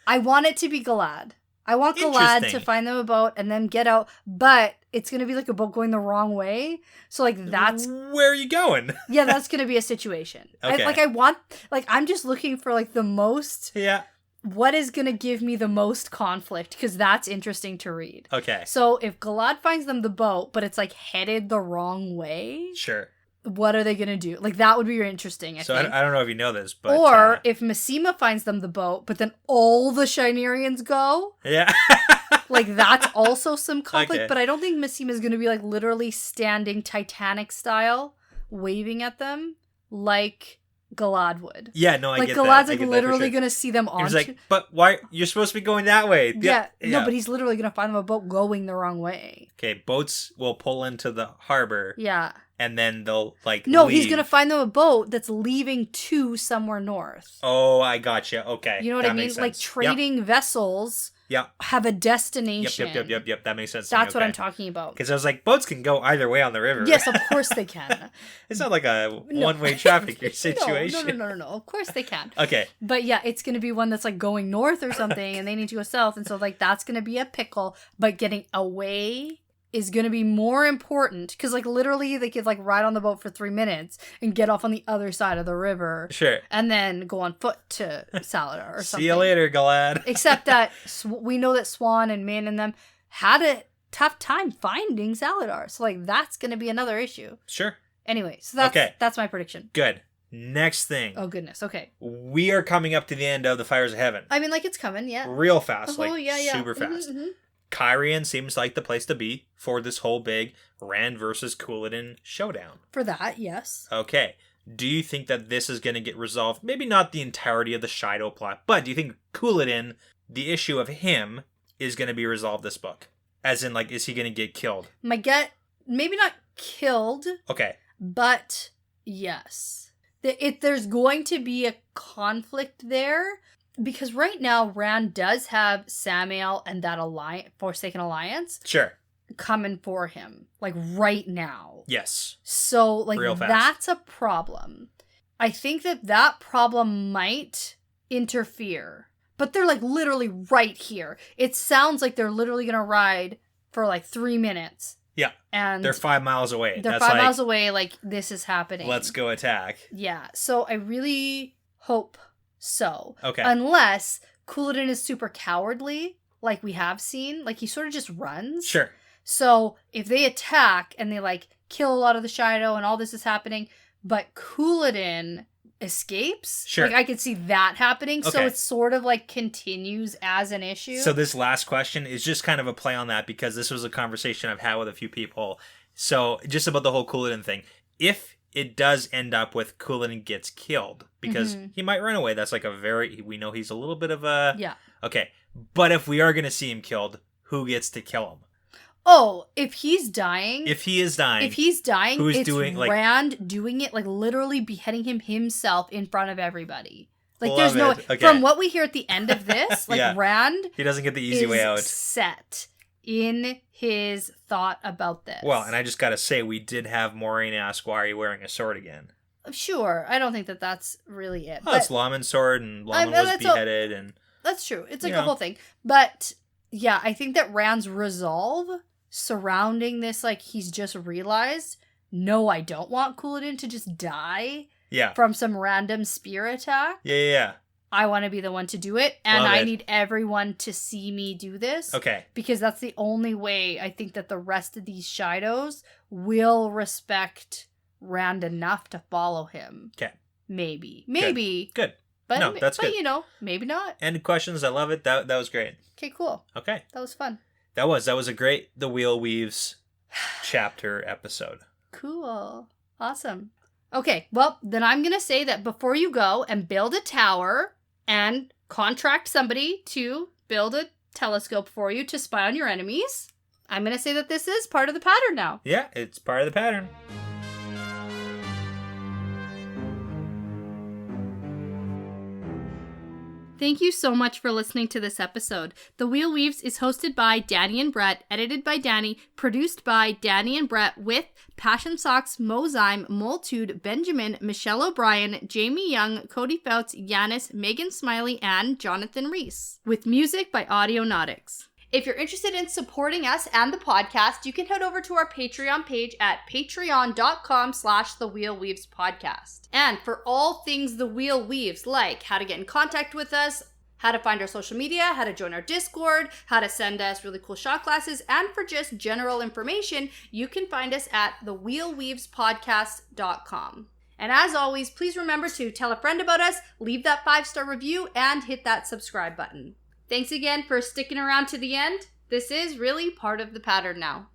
I want it to be Galad. I want Galad to find them a boat and then get out, but it's going to be like a boat going the wrong way. So, like, that's... Where are you going? Yeah, that's going to be a situation. Okay. I'm just looking for, like, the most... Yeah. What is going to give me the most conflict? Because that's interesting to read. Okay. So, if Galad finds them the boat, but it's, like, headed the wrong way... Sure. What are they going to do? Like, that would be interesting, I think. I don't know if you know this, but... Or if Massima finds them the boat, but then all the Shinarians go. Yeah. Like, that's also some conflict. Okay. But I don't think Massima is going to be, like, literally standing Titanic style, waving at them like Galad would. Yeah, no, I get that. Like, Galad's, like, literally going to see them on... He's like, but why... You're supposed to be going that way. Yeah. No, but he's literally going to find them a boat going the wrong way. Okay, boats will pull into the harbor. Yeah. And then they'll, like, No, leave. he's going to find them a boat that's leaving to somewhere north. Oh, I gotcha. Okay. You know what I mean? Like, trading vessels have a destination. Yep. That makes sense. That's what I'm talking about. Because I was like, boats can go either way on the river. Yes, of course they can. It's not like a one-way traffic situation. No. Of course they can. Okay. But yeah, it's going to be one that's, like, going north or something, and they need to go south. And so, like, that's going to be a pickle. But getting away is going to be more important because, like, literally they could, like, ride on the boat for 3 minutes and get off on the other side of the river. Sure. And then go on foot to Saladar or something. See you later, Galad. Except that we know that Swan and Min and them had a tough time finding Saladar. So, like, that's going to be another issue. Sure. Anyway, so that's my prediction. Good. Next thing. Oh, goodness. Okay. We are coming up to the end of the Fires of Heaven. I mean, like, it's coming, yeah. Real fast. Yeah. Super fast. Kyrian seems like the place to be for this whole big Rand versus Couladin showdown. For that, yes. Okay. Do you think that this is going to get resolved? Maybe not the entirety of the Shido plot, but do you think Couladin, the issue of him, is going to be resolved this book? As in, like, is he going to get killed? My gut, maybe not killed. Okay. But, yes. There's going to be a conflict there. Because right now, Rand does have Samael and that Forsaken Alliance. Sure. Coming for him. Like, right now. Yes. So, like, that's a problem. I think that problem might interfere. But they're, like, literally right here. It sounds like they're literally going to ride for, like, 3 minutes. Yeah. And they're 5 miles away. They're 5 miles away, like, this is happening. Let's go attack. Yeah. So, I really hope... So, okay. Unless Couladin is super cowardly, like we have seen, like he sort of just runs. Sure. So, if they attack and they, like, kill a lot of the Shido and all this is happening, but Couladin escapes, sure. Like, I could see that happening. Okay. So, it sort of, like, continues as an issue. So, this last question is just kind of a play on that because this was a conversation I've had with a few people. So, just about the whole Couladin thing. If it does end up with Couladin gets killed because he might run away. That's like we know he's a little bit of a... Yeah. Okay. But if we are going to see him killed, who gets to kill him? Oh, if he's dying... If he is dying... Who's it's doing, like, Rand doing it, like, literally beheading him himself in front of everybody. Like, there's no... Okay. From what we hear at the end of this, like, Rand... He doesn't get the easy way out. Set in his thought about this. Well, and I just gotta say, we did have Moraine ask, why are you wearing a sword again? Sure. I don't think that's really it. Oh, it's Laman's sword, and Laman was beheaded, and... That's true. It's like a whole thing. But, yeah, I think that Rand's resolve surrounding this, like, he's just realized, no, I don't want Couladin to just die from some random spear attack. Yeah. I want to be the one to do it, and I need everyone to see me do this. Okay. Because that's the only way I think that the rest of these Shidos will respect Rand enough to follow him. Okay. Maybe. Good. But, no, that's good. But, you know, maybe not. End questions. I love it. That was great. Okay, cool. Okay. That was fun. That was a great The Wheel Weaves chapter episode. Cool. Awesome. Okay, well, then I'm going to say that before you go and build a tower and contract somebody to build a telescope for you to spy on your enemies, I'm going to say that this is part of the pattern now. Yeah, it's part of the pattern. Thank you so much for listening to this episode. The Wheel Weaves is hosted by Dani and Brett, edited by Dani, produced by Dani and Brett with Passion Socks, Mozyme, Moltude, Benjamin, Michelle O'Brien, Jamie Young, Cody Fouts, Yanis, Megan Smiley, and Jonathan Reese. With music by Audionautics. If you're interested in supporting us and the podcast, you can head over to our Patreon page at patreon.com/thewheelweavespodcast. And for all things The Wheel Weaves, like how to get in contact with us, how to find our social media, how to join our Discord, how to send us really cool shot glasses, and for just general information, you can find us at thewheelweavespodcast.com. And as always, please remember to tell a friend about us, leave that 5-star review, and hit that subscribe button. Thanks again for sticking around to the end. This is really part of the pattern now.